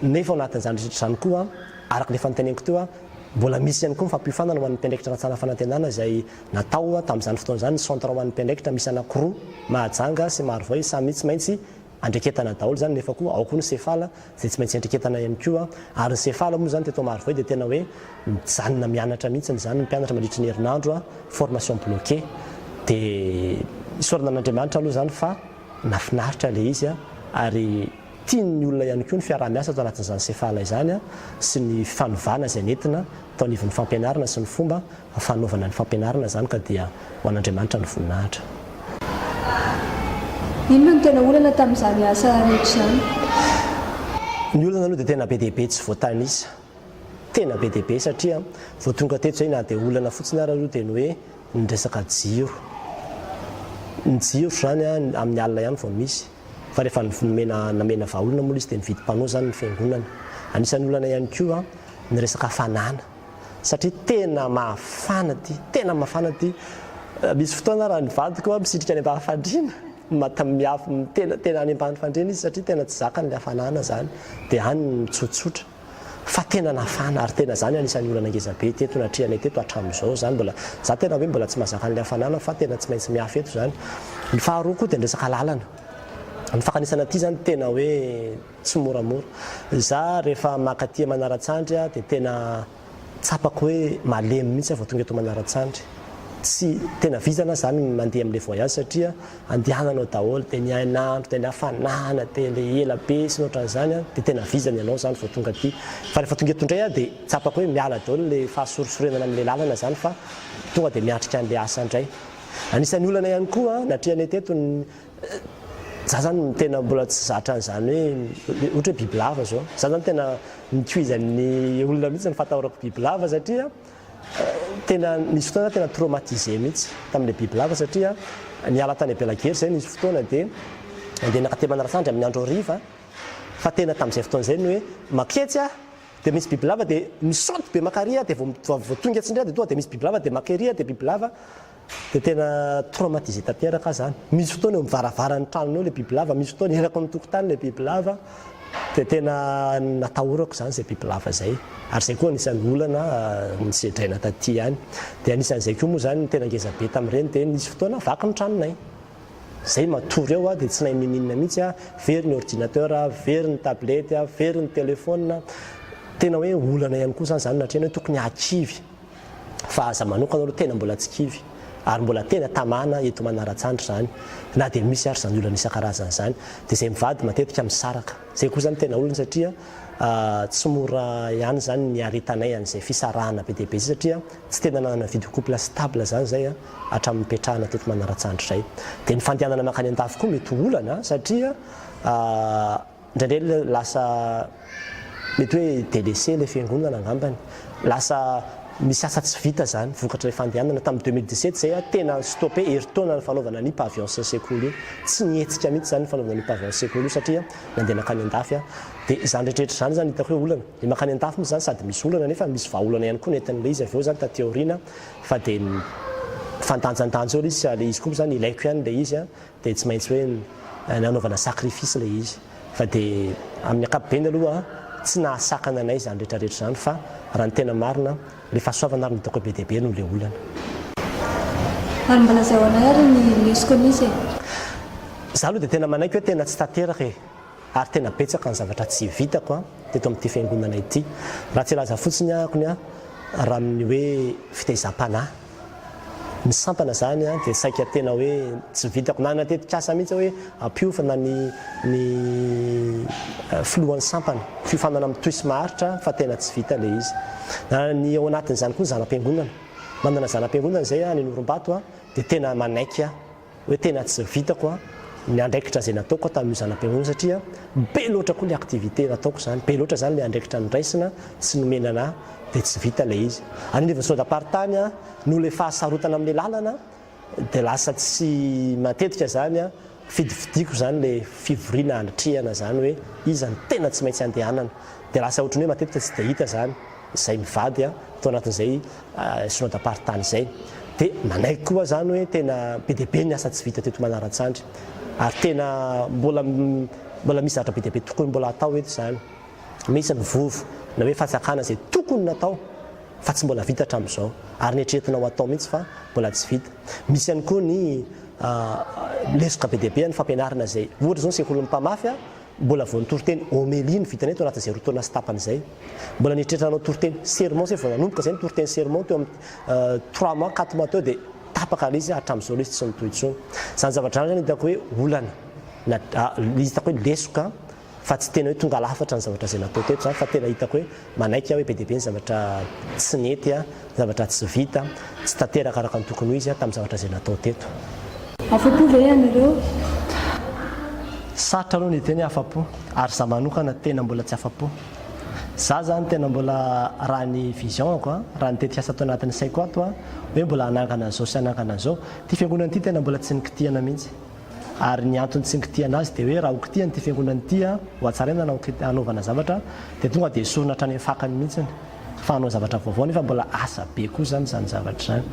nefa ao anatin'izany rehetra zany koa araka le fanoteneniko teo mbola misy ihany koa mifampifanana ho an'ny mpiandraikitra anatsara fanantenana izay natao tamin'izany fotoana zany centre ho an'ny mpiandraikitra misy anankiroa mahajanga sy maro vao samy tsy maintsy andreketana daholo zany nefa koa ao koa ny sefala zay tsy maintsy andreketana ihany koa ary ny sefala moa zany teto maro vao dia tena hoe mijanona mianatra mihitsy zany mpianatra mandritra ny herinandro formation bloqué dia isorana an'Andriamanitra aloha zany fa nafinaritra le izy ary tiany olona ihany koa ny fiarah-miasa atao anatin'izany sefala izany sy ny fanovana izay nentina tao anivon'ny fampianarana sy ny fomba fanaovana ny fampianarana zany ka dia ho an'Andriamanitra ny voninahitra. Inona no tena olana tamin'izany asa rehetra izany? Ny olana aloha dia tena be dehibe tsy voatanisa, tena be dehibe satria vao tonga teto zay na dia olana fotsiny ary aloha dia ny hoe ny resaka jiro. Ny jiro zany amin'ny alina ihany vao misy. Fa rehefa namena vahaolona moa izy dia nividy mpanao zany ny fiangonana. Anisan'ny olana ihany koa ny resaka hafanana satria tena mafana ty misy fotoana raha nivadiko misitrika any ambafandriana tena any ambany fandriana izy satria tena tsy zakany le hafanana zany dia any mitsotsotra fa tena nafana ary tena zany anisan'ny olana ngezabe teto natrianay teto hatramin'izao zany za tena hoe mbola tsy mahazaka an'le hafanana fa tena tsy maintsy miafy eto zany. Ny faharoa koa dia ny resaka lalana. Ny fakanisana ty zany tena hoe tsy moramora. Za rehefa makaty Manaratsandry dia tena tsapako hoe malemy mihitsy vao tonga eto Manaratsandry. Tsy tena vizana zany mandeha amin'le voyage satria andehananao daholo dia ny ainandro dia ny hafanana dia le ela be sy ohatran'izany dia tena vizana ianao zany vao tonga aty. Fa rehefa tonga eto indray dia tsapako hoe miala daholo le fahasorisorenana amin'le lalana zany fa tonga dia miatrika an'le asa indray. Anisan'ny olana ihany koa natrianay teto za zany tena mbola tsy zatra an'izany hoe ohatra hoe bibilava zao. Za zany tena nicuizan'ny olona mihitsy ny fatahorako bibilava satria tena nisy fotoana tena traumatisé mihitsy tamin'le bibilava satria niala tany Belagery zay nisy fotoana dia andeha nakaty Manaratsandry amin'ny andro hariva fa tena tamin'izay fotoana izay ny hoe maketsy dia misy bibilava dia misaoty be makaria dia vao tonga atsindray dia tonga dia misy bibilava dia makeria dia bibilava dia tena traumatisé tanteraka zany. Misy fotoana mivaravara ny tranony eo le bibilava, misy fotoana erako ny tokotany le bibilava dia tena natahorako zany zay bibilava zay ary zay koa anisan'ny olana nisedraina taty ihany. Dia anisan'izay koa moa zany tena ngezabe tamin'ireny dia nisy fotoana vaky ny tranonay zay matory eo dia tsy nahay mininina mihitsy very ny ordinateur very ny tablety very ny telefona tena hoe olana ihany koa zany natrena hoe tokony hakivy fa aza manokana aloha tena mbola tsy kivy ary mbola tena tamana eto Manaratsandry zany na dia misy ary zany olana isan-karazany zany dia zay mivady matetika misaraka zay koa zany tena olana satria tsy mora ihany zany ny aretanay an'izay fisarahana be dehibe zay satria tsy tena nanana video couple stable zany zay hatramin'ny mipetrahana teto Manaratsandry zay. Dia ny fandehanana makany an-dafy koa mety olana satria indraindray lasa mety hoe délaissé le fiangonana angambany lasa misy asa tsy vita zany vokatra le fandehanana tamin'ny 2017 zay tena stoppé herintaona ny fanaovana ny pavillon sekoly io tsy nietsika mihitsy zany ny fanaovana ny pavillon sekoly io satria nandeha nakany an-dafy dia zany rehetrarehetra zany zany hitako hoe olana le makany an-dafy moa zany sady misy olana nefa misy vahaolana ihany koa nentin'le izy avy eo zany taty aoriana fa dia fandanjandanjo eo le izy le izy koa zany ilaiko ihany le izy dia tsy maintsy hoe nanaovana sacrifice le izy fa dia amin'ny ankapobeny aloha tsy nahasakana anay zany rehetrarehetra zany fa raha ny tena marina le fahasoavana ary nitako be dehibe no le olana. Ary mbola zahoanay ary ny lesoko misy za aloha dia tena manaiky hoe tena tsy tanteraka ary tena betsaka ny zavatra tsy vitako teto amin'ity fiangonana ity raha tsy laza fotsiny akony raha amin'ny hoe fitaizam-panahy ny sampana zany dia saika tena hoe tsy vitako na natetika asa mihitsy hoe ampiofana ny filohan'ny sampana fiofanana amin'ny toisy maharitra fa tena tsy vita le izy. Ny ao anatin'izany koa ny zanam-piangonana manana zanam-piangonana zay any Norimbato dia tena manaiky hoe tena tsy vitako ny andraikitra zay nataoko tamin'io zanam-piangonana satria be loatra koa le activité nataoko zany be loatra zany le andraikitra nyraisina sy nomenana dia tsy vita le izy. Any nivasondapartany no le fahasarotana amin'le lalana dia lasa tsy matetika zany fidividiko zany le fivoriana antrehana zany hoe iza ny tena tsy maintsy andehanana dia lasa ohatrany hoe matetika tsy dia hita zany zay mivady tao anatin'izay synodam-paritany zay dia manaiky koa zany hoe tena be dehibe ny asa tsy vita teto Manaratsandry ary tena mbola misy zavatra be dehibe tokony mbola atao eto zany misy ny vovo na hoe fatsakana zay tokony natao fa tsy mbola vita hatramin'izao ary nietretinao atao mihitsy fa mbola tsy vita. Misy ihany koa ny lesoka be deabe ny fampianarana zay ohatra zao ny sekolin'ny mpamafy mbola vao nitoroteny homélie ny vitany eto anatin'izay rotaona sy tapan'izay mbola nietretranao toroteny sermon zay vao nanomboka zay nitoroteny sermon teo amin'ny 3 mois 4 mois teo dia tapaka izy hatramin'izao izy tsy mitohy intsony. Zany zavatra zany hitako hoe olana izy hitako hoe lesoka fa tsy tena hoe tonga lafatra ny zavatra zay natao teto zany fa tena hitako hoe manaiky hoe be dia be ny zavatra tsy nety zavatra tsy vita tsy tanteraka araka ny tokony ho izy tamin'ny zavatra zay natao teto. Afa-po ve ianareo? Sarotra aloha ny teny afa-po ary za manokana tena mbola tsy afa-po. Za zany tena mbola raha ny visionko raha ny tetikasa atao anatin'ny saiko ato hoe mbola hanangana an'izao sy hanangana an'izao. Ty fiangonana ity tena mbola tsy nikitihana mihitsy. Ary ny antony tsy nikitihana azy dia hoe raha ho kitihana ty fiangonana ity ho atsaraina hanaovana zavatra dia tonga dia sorona hatrany amin'ny fakany mihitsy fa hanao zavatra vaovao nefa mbola asa be koa zany zavatra zany.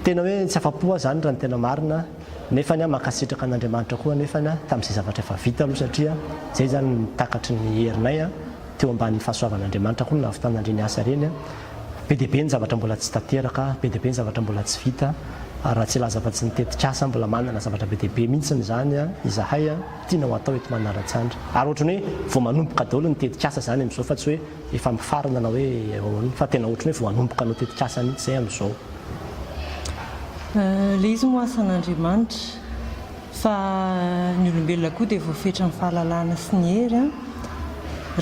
Tena hoe tsy afa-po zany raha ny tena marina nefa ny mankasitraka an'Andriamanitra koa nefa tamin'izay zavatra efa vita aloha satria zay zany mitakatry ny herinay teo ambany fahasoavan'Andriamanitra koa nahavitan'andry ny asa reny be dia be ny zavatra mbola tsy tanteraka be dia be ny zavatra mbola tsy vita raha tsy laza fa tsy nitetikasa mbola manana zavatra be dia be mihitsy zany izahay tiana ho atao eto Manaratsandry ary ohatrany hoe vao manomboka daholo ny tetikasa zany amin'izao fa tsy hoe efa mifarana na hoe fa tena ohatrany hoe vao manomboka no tetikasa mihitsy zay amin'izao. Le izy moa asan'Andriamanitra fa ny olombelona koa dia voafetra ny fahalalana sy ny hery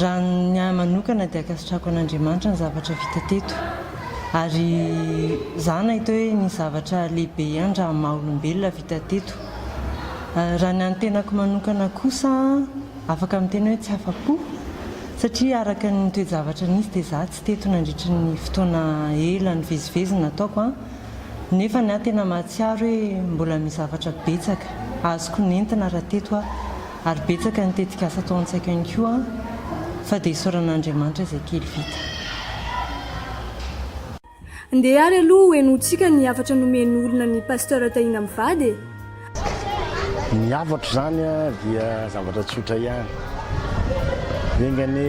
raha ny ahy manokana dia akasitrako an'Andriamanitra ny zavatra vita teto ary za nahita hoe ny zavatra lehibe ihany raha maha olombelona vita teto. Raha ny antenako manokana kosa afaka miteny hoe tsy afa-po satria araka ny toe-javatra nisy dia za tsy teto nandritra ny fotoana ela ny veziveziny nataoko nefa ny ahy tena mahatsiaro hoe mbola misy zavatra betsaka azoko nentina raha teto ary betsaka ny tetikasa atao an-tsaiko ihany koa fa dia isaoran'Andriamanitra izay kely vita. Andeha ary aloha henoantsika ny hafatra nomeny olona ny pasteur Tahina mivady. Ny hafatra zany dia zavatra tsotra ihany vengany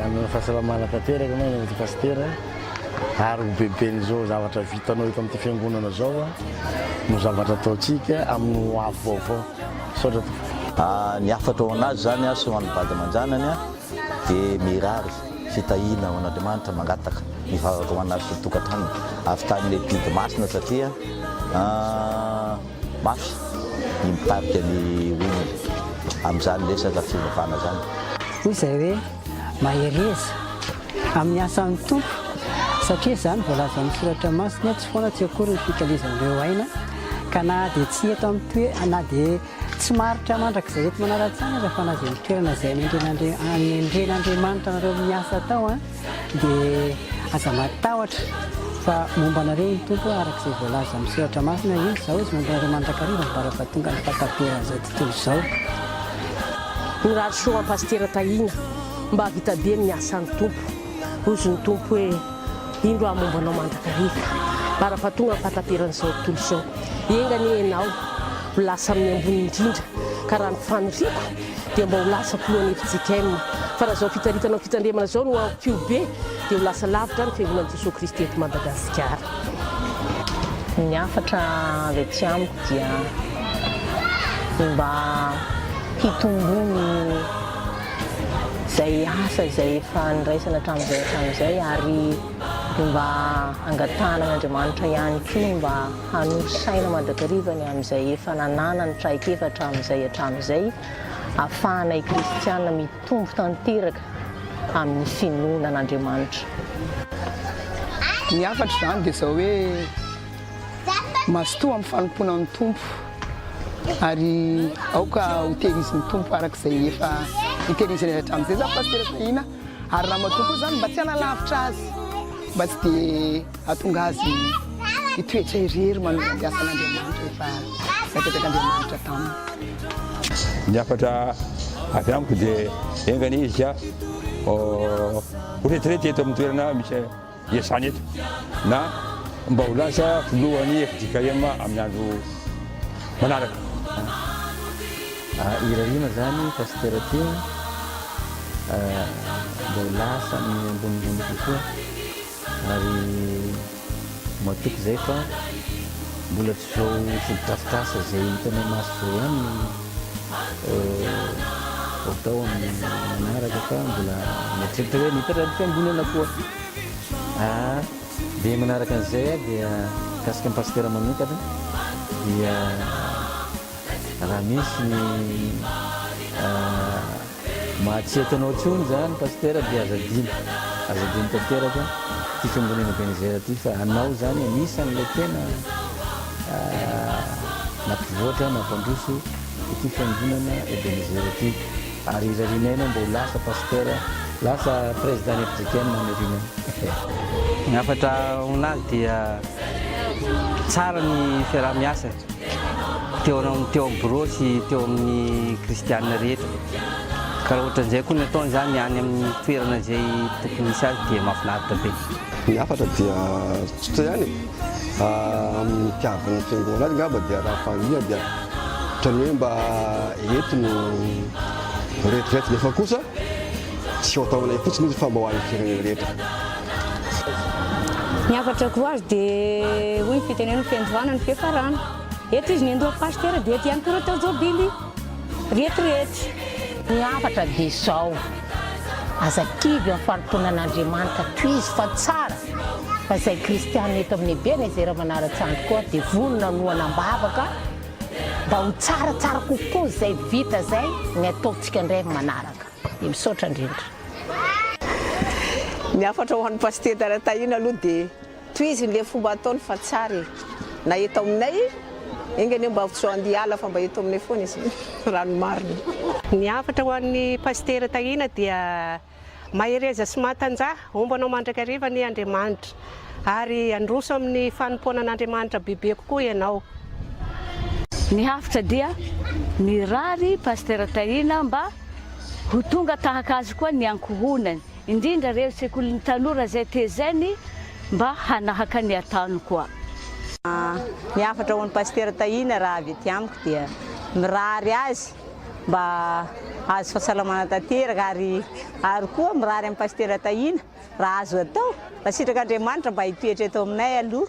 amin'ny fahasalamana tanteraka moa ny pasteur ary beben'izao zavatra vitanao eto amin'ity fiangonana zao no zavatra ataontsika amin'ny ho avy vaovao saotra ny hafatra ao anazy zany sy ho an'ny vady aman-janany dia mirary fitahina ho an'Andriamanitra mangataka mivavaka ho anazy tokantrano avy tamin'ilay bidy masina satria mafy ny mitarika ny olona amin'izany lesaka fivavahana zany. Hoy izay hoe mahereza amin'ny asan'ny tompo satria zany voalaza amin'ny soratra masina tsy foana tsy akory ny fikalizan'ireo aina ka na dia tsy eto amin'ny toe na dia tsy maritra mandrakizay eto Manaratsandry fa na izay toerana izay anendren'Andriamanitra nareo miasa tao dia aza matahotra fa momba anareo ny tompo arak'izay voalaza amin'ny soratra masina io izao izy momba anareo mandrakariva mibarafa tonga ny fataperan'izay tontolo izao. Mirary soa amin'ny pasteur Tahina mba havita be ny asan'ny tompo ozy ny tompo hoe indro aho mombanao mandrakariva marafa tonga ny fataperan'izao tontolo izao engany ianao ho lasa amin'ny ambony indrindra ka raha ny faniriko dia mba ho lasa mpolohan'ny FJKM fa raha zao fitaritanao fitandremana zao no ampio be dia ho lasa lavitra ny fiangonan'i Jesosy Kristy eto Madagasikara. Ny hafatra avy aty amiko dia mba hitombony izay asa izay efa niraisana hatramin'izay ary mba angatana an'Andriamanitra ihany koa mba hanosaina mandrakarivany amin'izay efa nanana ny traikefa hatramin'izay ahafahanay kristiana mitombo tanteraka amin'ny finoana an'Andriamanitra. Ny hafatra zany dia izao hoe mazotoa amin'ny fanompoana amin'ny tompo ary aoka ho tehiriziny tompo arak'izay efa hitehirizany hatramin'izay za pasteur Tahina ary raha matompo zany mba tsy hanalavitra azy mba tsy dia hatonga azy hitoetra irery manomba ny asan'Andriamanitra efa napetraka Andriamanitra taminy. Ny hafatra avy amiko dia engany izy ho retirety eto amin'ny toerana misy iasany eto na mba ho lasa filohan'ny FJKM amin'ny andro manaraka. Irarina zany pasteur ty mba ho lasa amin'ny ambonimbony kokoa ary matoky izay fa mbola tsy zao fodotrafitrasa izay hitanao maso zao ihany atao amin'ny manaraka fa mbola mieritreritra hoe nitatra ny fiangonana koa. Dia manaraka an'izay dia kasika ny pastera manokana dia raha misy ny mahatsetanao tsony zany pastera dia azadiny tanteraka ty fiangonana Ebenezera ty fa anao zany anisan'ilay tena nampivoatra mampandroso ity fiangonana Ebenezera ty ary irarinaina mba ho lasa pastera lasa président FJKM manarina. Ny hafatra honazy dia tsara ny fiaraha-miasa teo amin'ny bureau sy teo amin'ny kristianina rehetra. Ka raha ohatran'izay koa ny ataony zany any amin'ny toerana izay tokony misy azy dia mahafinaritra be. Ny hafatra dia tsotra ihany amin'ny mpiavana fiangonana azy ngamba dia raha fania dia ohatrany hoe mba entiny rehetrarehetra nefa kosa tsy ho ataonay fotsiny izy fa mba ho an'ny firenena rehetra. Ny hafatra koa azy dia hoy ny fitenen'ny fiandohana ny fiafarana. Eto izy nendoha pastera dia ety ihany koa atao jobily rehetrarehetra. Ny hafatra dia izao azakivy amin'ny fanomponan'Andriamanitra toy izy fa tsara fa izay kristianina eto amin'ny Ebenezera Manaratsandry koa dia vonona no hanambavaka mba ho tsaratsara kokoa izay vita izay ny ataontsika indray manaraka. Dia misaotra indrindra. Ny hafatra ho an'ny pastera Tahina aloha dia toy izy ilay fomba ataony fa tsara na eto aminay engany mba tsy andiala fa mba eto aminay foana izy ranomarina. Ny hafatra ho an'ny pastera Tahina dia mahereza sy mahatanjah ombanao mandrakariva ny Andriamanitra ary androso amin'ny fanompoanan'Andriamanitra bebe kokoa ianao. Ny hafatra dia mirary pastera Tahina mba ho tonga tahaka azy koa ny ankohonany indrindra reo sekoly ny tanora izay tezainy mba hanahaka ny ataony koa. Ny hafatra ho an'ny pastera Tahina raha avy ety amiko dia mirary azy mba azo fahasalamana tanteraka ary koa mirary amin'ny pastera Tahina raha azo atao raha sitrak'Andriamanitra mba hitoetra eto aminay aloha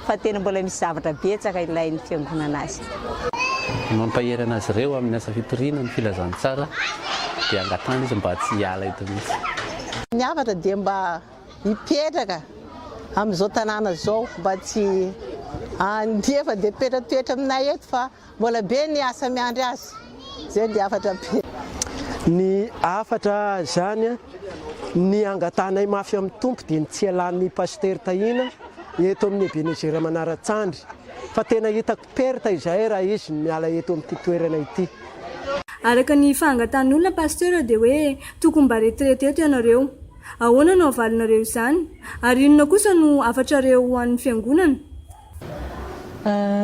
fa tena mbola misy zavatra betsaka ilain'ny fiangonana azy. Mampahery anazy ireo amin'ny asa fitoriana ny filazantsara dia angatana izy mba tsy hiala eto mihitsy. Ny hafatra dia mba hipetraka amin'izao tanàna zao mba tsy andefa dia petratoetra aminay eto fa mbola be ny asa miandry azy. Zay dia hafatra be. Ny hafatra zany ny angatanay mafy amin'ny tompo dia ny tsy ialan'ny pastera Tahina eto amin'ny Ebenezera Manaratsandry fa tena hitako perta izahay raha izy miala eto amin'ity toerana ity. Araka ny fangatan'olona pastera dia hoe tokony mba retraite eto ianareo. Ahoana no avalinareo izany ary inona kosa no hafatrareo ho an'ny fiangonana?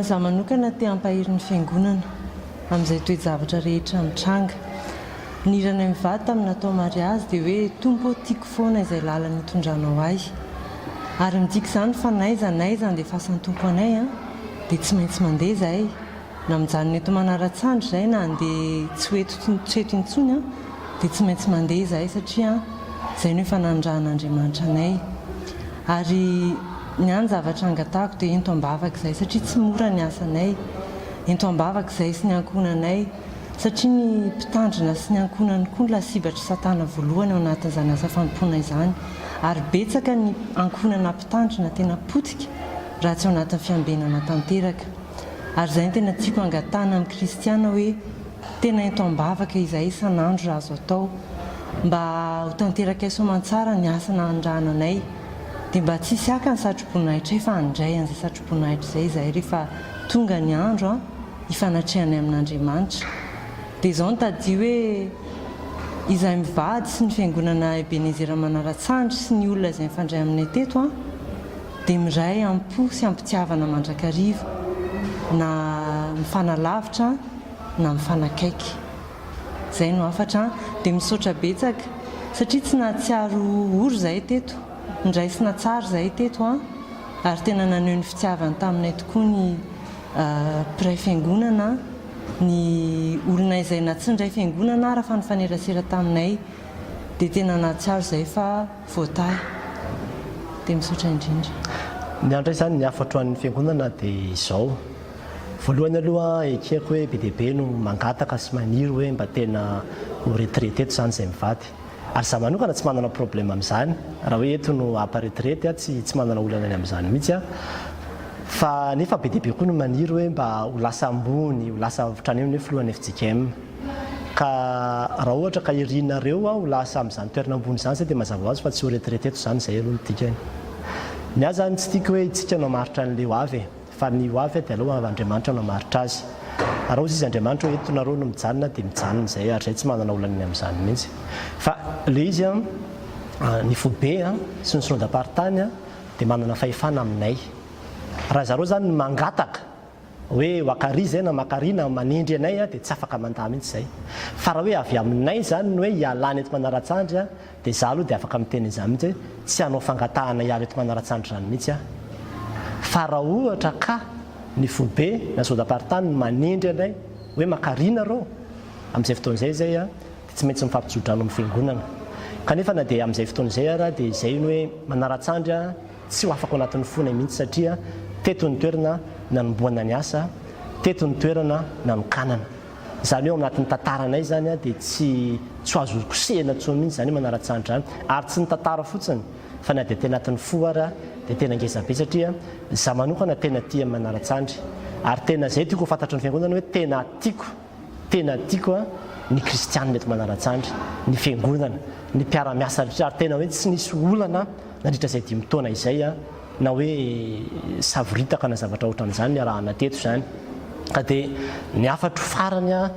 Zaho manokana te hampahiry ny fiangonana amin'izay toe-javatra rehetra mitranga. Nirana mivady tamin'ny natao mariazy dia hoe tompo tiako foana izay lalany hitondranao ahy. Ary midika izany fa naiza dia fasan'ny tompo anay dia tsy maintsy mandeha izahay. Na mijanona eto Manaratsandry izay na andeha tsy eto intsony dia tsy maintsy mandeha izahay satria izay no efa nanondrahan'Andriamanitra anay. Ary ny any zavatra angatahako dia ento ambavaka izay satria tsy mora ny asanay. Ento ambavaka izay sy ny ankohonanay satria ny mpitandrina sy ny ankohonany koa ny lasibatra satana voalohany ao anatin'izany asa fanompoana izany. Ary betsaka ny ankohonana mpitandrina tena potika raha tsy ao anatin'ny fiambenana tanteraka. Ary izay no tena tiako angatana amin'ny kristiana hoe tena ento ambavaka izahay isan'andro raha azo atao mba ho tanteraka soamantsara ny asa nanondrahananay dia mba tsy hisy aka ny satroboninahitra fa handray an'izay satroboninahitra izay izahay rehefa tonga ny andro hifanatrehanay amin'Andriamanitra. Dia izao no tadiy hoe izahay mivady sy ny fiangonana Ebenezera Manaratsandry sy ny olona izay mifandray aminay teto dia miray ampo sy ampitiavana mandrakariva na mifanalavitra na mifanakaiky. Izay no hafatra dia misaotra betsaka satria tsy nahatsiaro ory izahay teto, ndraisina tsara izahay teto ary tena naneho ny fitiavana taminay tokoa ny mpiray fiangonana, ny olona izay na tsy ndray fiangonana raha fa nifanerasera taminay dia tena natsara izay fa voatay dia misaotra indrindra. Ny andray zany ny afatra an'ny fiangonana dia izao. Voalohany aloha ekeko hoe be dia be no mangataka sy maniry hoe mba tena ho retraité eto zany izay mivady. Ary za manokana tsy manana problème amin'izany raha hoe eto no apa-retraité tsy manana olana any amin'izany mihitsy fa nefa be dia be koa no maniry hoe mba ho lasa ambony ho lasa ohatrany hoe filohan'ny FJKM ka raha ohatra ka irinareo ho lasa amin'izany toerana ambony izany zay dia mazava ho azy fa tsy ho retraité eto zany izay aloha no dikany. Ny azy zany tsy tiako hoe itsika no maritra an'ilay ho avy fa ny ho avy dia aloha Andriamanitra no maritra azy. Raha ozy izy Andriamanitra hoe eto nareo no mijanona dia mijanona izay ary zay tsy manana olana amin'izany mihitsy. Fa ilay izy ny fobe sy ny sonodam-paritany dia manana fahefana aminay. Raha zareo zany mangataka hoe wakari zay na makari na manindry anay dia tsy afaka mandà mihitsy izay. Fa raha hoe avy aminay zany ny hoe hialana eto Manaratsandry dia za aloha dia afaka miteny izany mihitsy hoe tsy hanao fangatahana hiala eto Manaratsandry zany mihitsy fa raha ohatra ka ny fobe na sonodam-paritany manindry anay hoe makarina reo amin'izay fotoan'izay zay dia tsy maintsy mifampijodrano amin'ny fiangonana. Kanefa na dia amin'izay fotoan'izay dia izay ny hoe Manaratsandry tsy ho afaka ao anatin'ny fonay mihitsy satria teto ny toerana nanomboana ny asa, teto ny toerana nanokanana. Izany hoe ao anatin'ny tantaranay zany dia tsy azo kosehana intsony mihitsy zany Manaratsandry zany ary tsy ny tantara fotsiny fa na dia tena anatin'ny fo ary dia tena ngeza be satria za manokana tena tia Manaratsandry ary tena izay tiako fantatra ny fiangonana hoe tena tiako ny kristianina eto Manaratsandry, ny fiangonana, ny mpiara-miasa rehetra ary tena hoe tsy nisy olana nandritra izay 5 taona izay na hoe savoritaka na zavatra ohatran'izany arahana teto zany. Ka dia ny afatro farany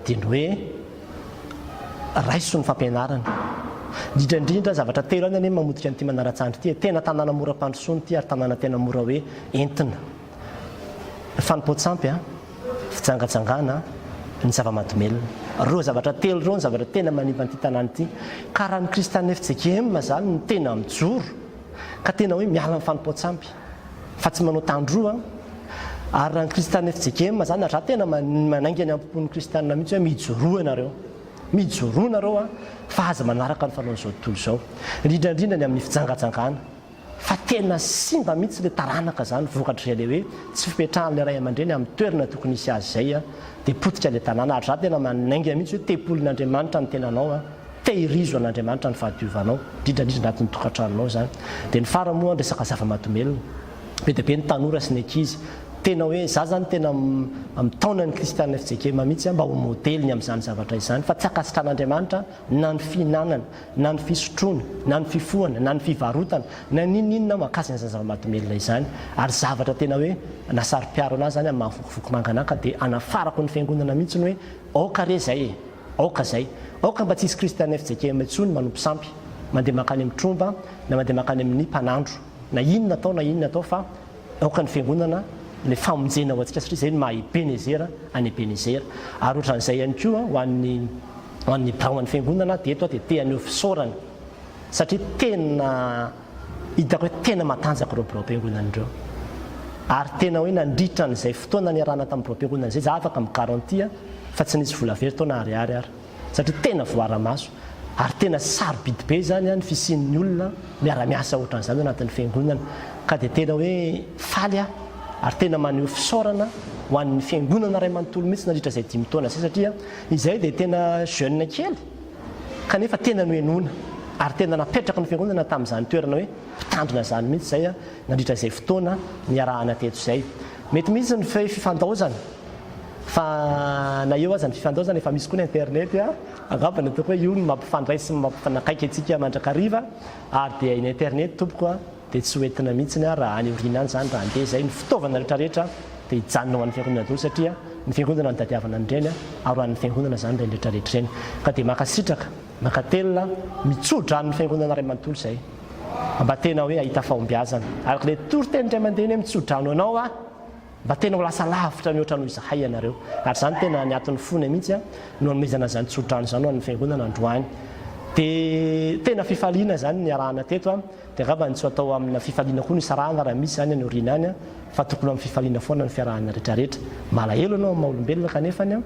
dia ny hoe raiso ny fampianarana. Indrindra zavatra telo any mamotika an'ity Manaratsandry ity tena tanàna mora mpandrosoana ity ary tanàna tena mora hoe entina. Fanompoatsampy fitsangatsangana ny zava-mahadomelina. Reo zavatra telo reo ny zavatra tena manimba an'ity tanàna ity ka raha ny kristianina FJKM zany ny tena mijoro ka tena hoe miala amin'ny fanompoatsampy fa tsy manao tandroa ary raha ny kristianina FJKM zany raha tena manaingany ampopon'ny kristianina mihitsy hoe mijoroa nareo fa aza manaraka ny fanaon'izao tontolo izao indrindra ny amin'ny fijangatsangana fa tena simba mihitsy le taranaka zany vokatra izay le hoe tsy fipetrahan'le ray aman-dreny amin'ny toerana tokony isy azy izay dia potika le tanàna ary za tena manainga mihitsy hoe tepolin'Andriamanitra ny tenanao tehirizo an'Andriamanitra ny fahadiovanao indrindra anatin'ny tokantranonao zany. Dia ny fara moa resaka zava-mahadomelina be dia be ny tanora sy ny ankizy tena hoe za zany tena amin'ny taona ny kristianina FJKM mihitsy mba ho modeliny amin'izany zavatra izany fa tsy akasitran'Andriamanitra na ny fihinanana na ny fisotroana na ny fifohana na ny fivarotana na ninninona makasina izany zava-mahadomelina izany ary zavatra tena hoe nasary-piaro anazy zany amin'ny mahavokovoko manganaka dia anafarako ny fiangonana mihitsy ny hoe aoka re zay aoka mba tsisy kristianina FJKM intsony manompo sampy mandeha makany amin'ny tromba na mandeha makany amin'ny mpanandro na inona atao fa aoka ny fiangonana le famonjena ho antsika satria zay ny maha Ebenezera any Ebenezera ary ohatran'izay ihany koa ho an'ny braon'ny fiangonana dia eto dia tehaneo fisaorana satria tena hitako hoe tena matanjaka reo braom-piangonan'ireo ary tena hoe nandritra n'izay fotoana niarahana tamin'ny braom-piangonana izay za afaka migarantia fa tsy nisy vola very taona ariary ary satria tena voara-maso ary tena sarobidy be zany ny fisian'ny olona miara-miasa ohatran'izany anatin'ny fiangonana ka dia tena hoe faly ary tena maneho fisaorana ho an'ny fiangonana ray manontolo mihitsy nandritra izay 5 taona izay satria izay dia tena jeune kely kanefa tena noenona ary tena napetraka ny fiangonana tamin'izany toerana hoe mpitandrina zany mihitsy izay nandritra izay fotoana niarahana teto izay mety mihitsy ny fifandaozana fa na eo aza ny fifandaozana efa misy koa ny internet angambana ataoko hoe io ny mampifandray sy mampifanakaiky antsika mandrakariva ary dia ny internet tompoko dia tsy hoentina mihitsy raha any orina any zany raha andeha zay ny fitaovana rehetrarehetra dia hijanona ho an'ny fiangonana dolo satria ny fiangonana ny tadiavana nyreny ary ho an'ny fiangonana zany reny rehetrarehetra reny ka dia makasitraka makatelona mitsodra ny fiangonana ray manontolo izay mba tena hoe ahita fahombiazana ary le tory-teny ray aman-dreny hoe mitsodrano anao mba tena ho lasa lavitra mihoatra no izahay ianareo ary zany tena niaton'ny fony mihitsy no anomezana zany tsodrano zany ho an'ny fiangonana androany dia tena fifaliana zany ny arahana teto dia angamba tsy atao amina fifaliana koa ny sarahana raha misy zany any orina any fa tokony amin'ny fifaliana foana ny fiarahana rehetrarehetra malahelo anao amin'ny maha olombelona kanefany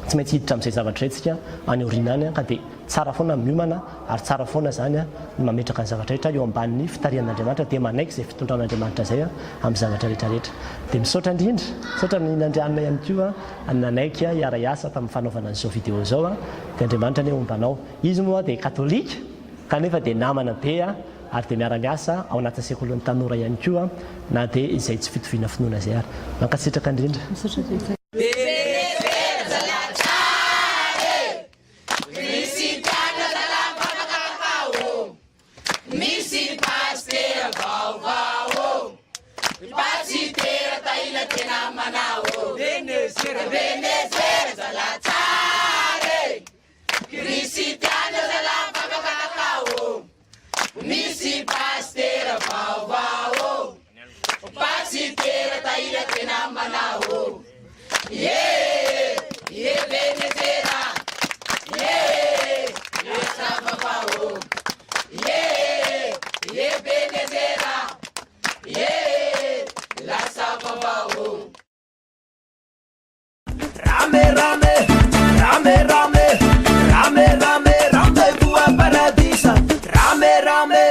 tsy maintsy hiditra amin'izay zavatra etsika any orinany ka dia tsara foana miomana ary tsara foana zany mametraka ny zavatra rehetra eo ambanin'ny fitarian'Andriamanitra dia manaiky izay fitondran'Andriamanitra zay amin'ny zavatra rehetrarehetra dia misaotra indrindra misaotra ny nandrianina ihany koa nanaiky hiara hiasa tamin'ny fanaovana an'izao vidéo zao dia Andriamanitra ny ombanao izy moa dia katolika kanefa dia namana be ary dia miara-miasa ao anatin'ny sekolin'ny tanora ihany koa na dia izay tsy fitoviana finoana zay ary mankasitraka indrindra Misy pastera vaovao, pastera Tahina tena manao, Ebenezera Zalatsary, Kristiana Zalapakakao. Misy pastera vaovao, pastera Tahina tena manao, Ebenezera, Savavao. Ebenezera, la Savavao. Rame, rame, rame, rame, rame, rame, rame, tua paradisa. Rame, rame.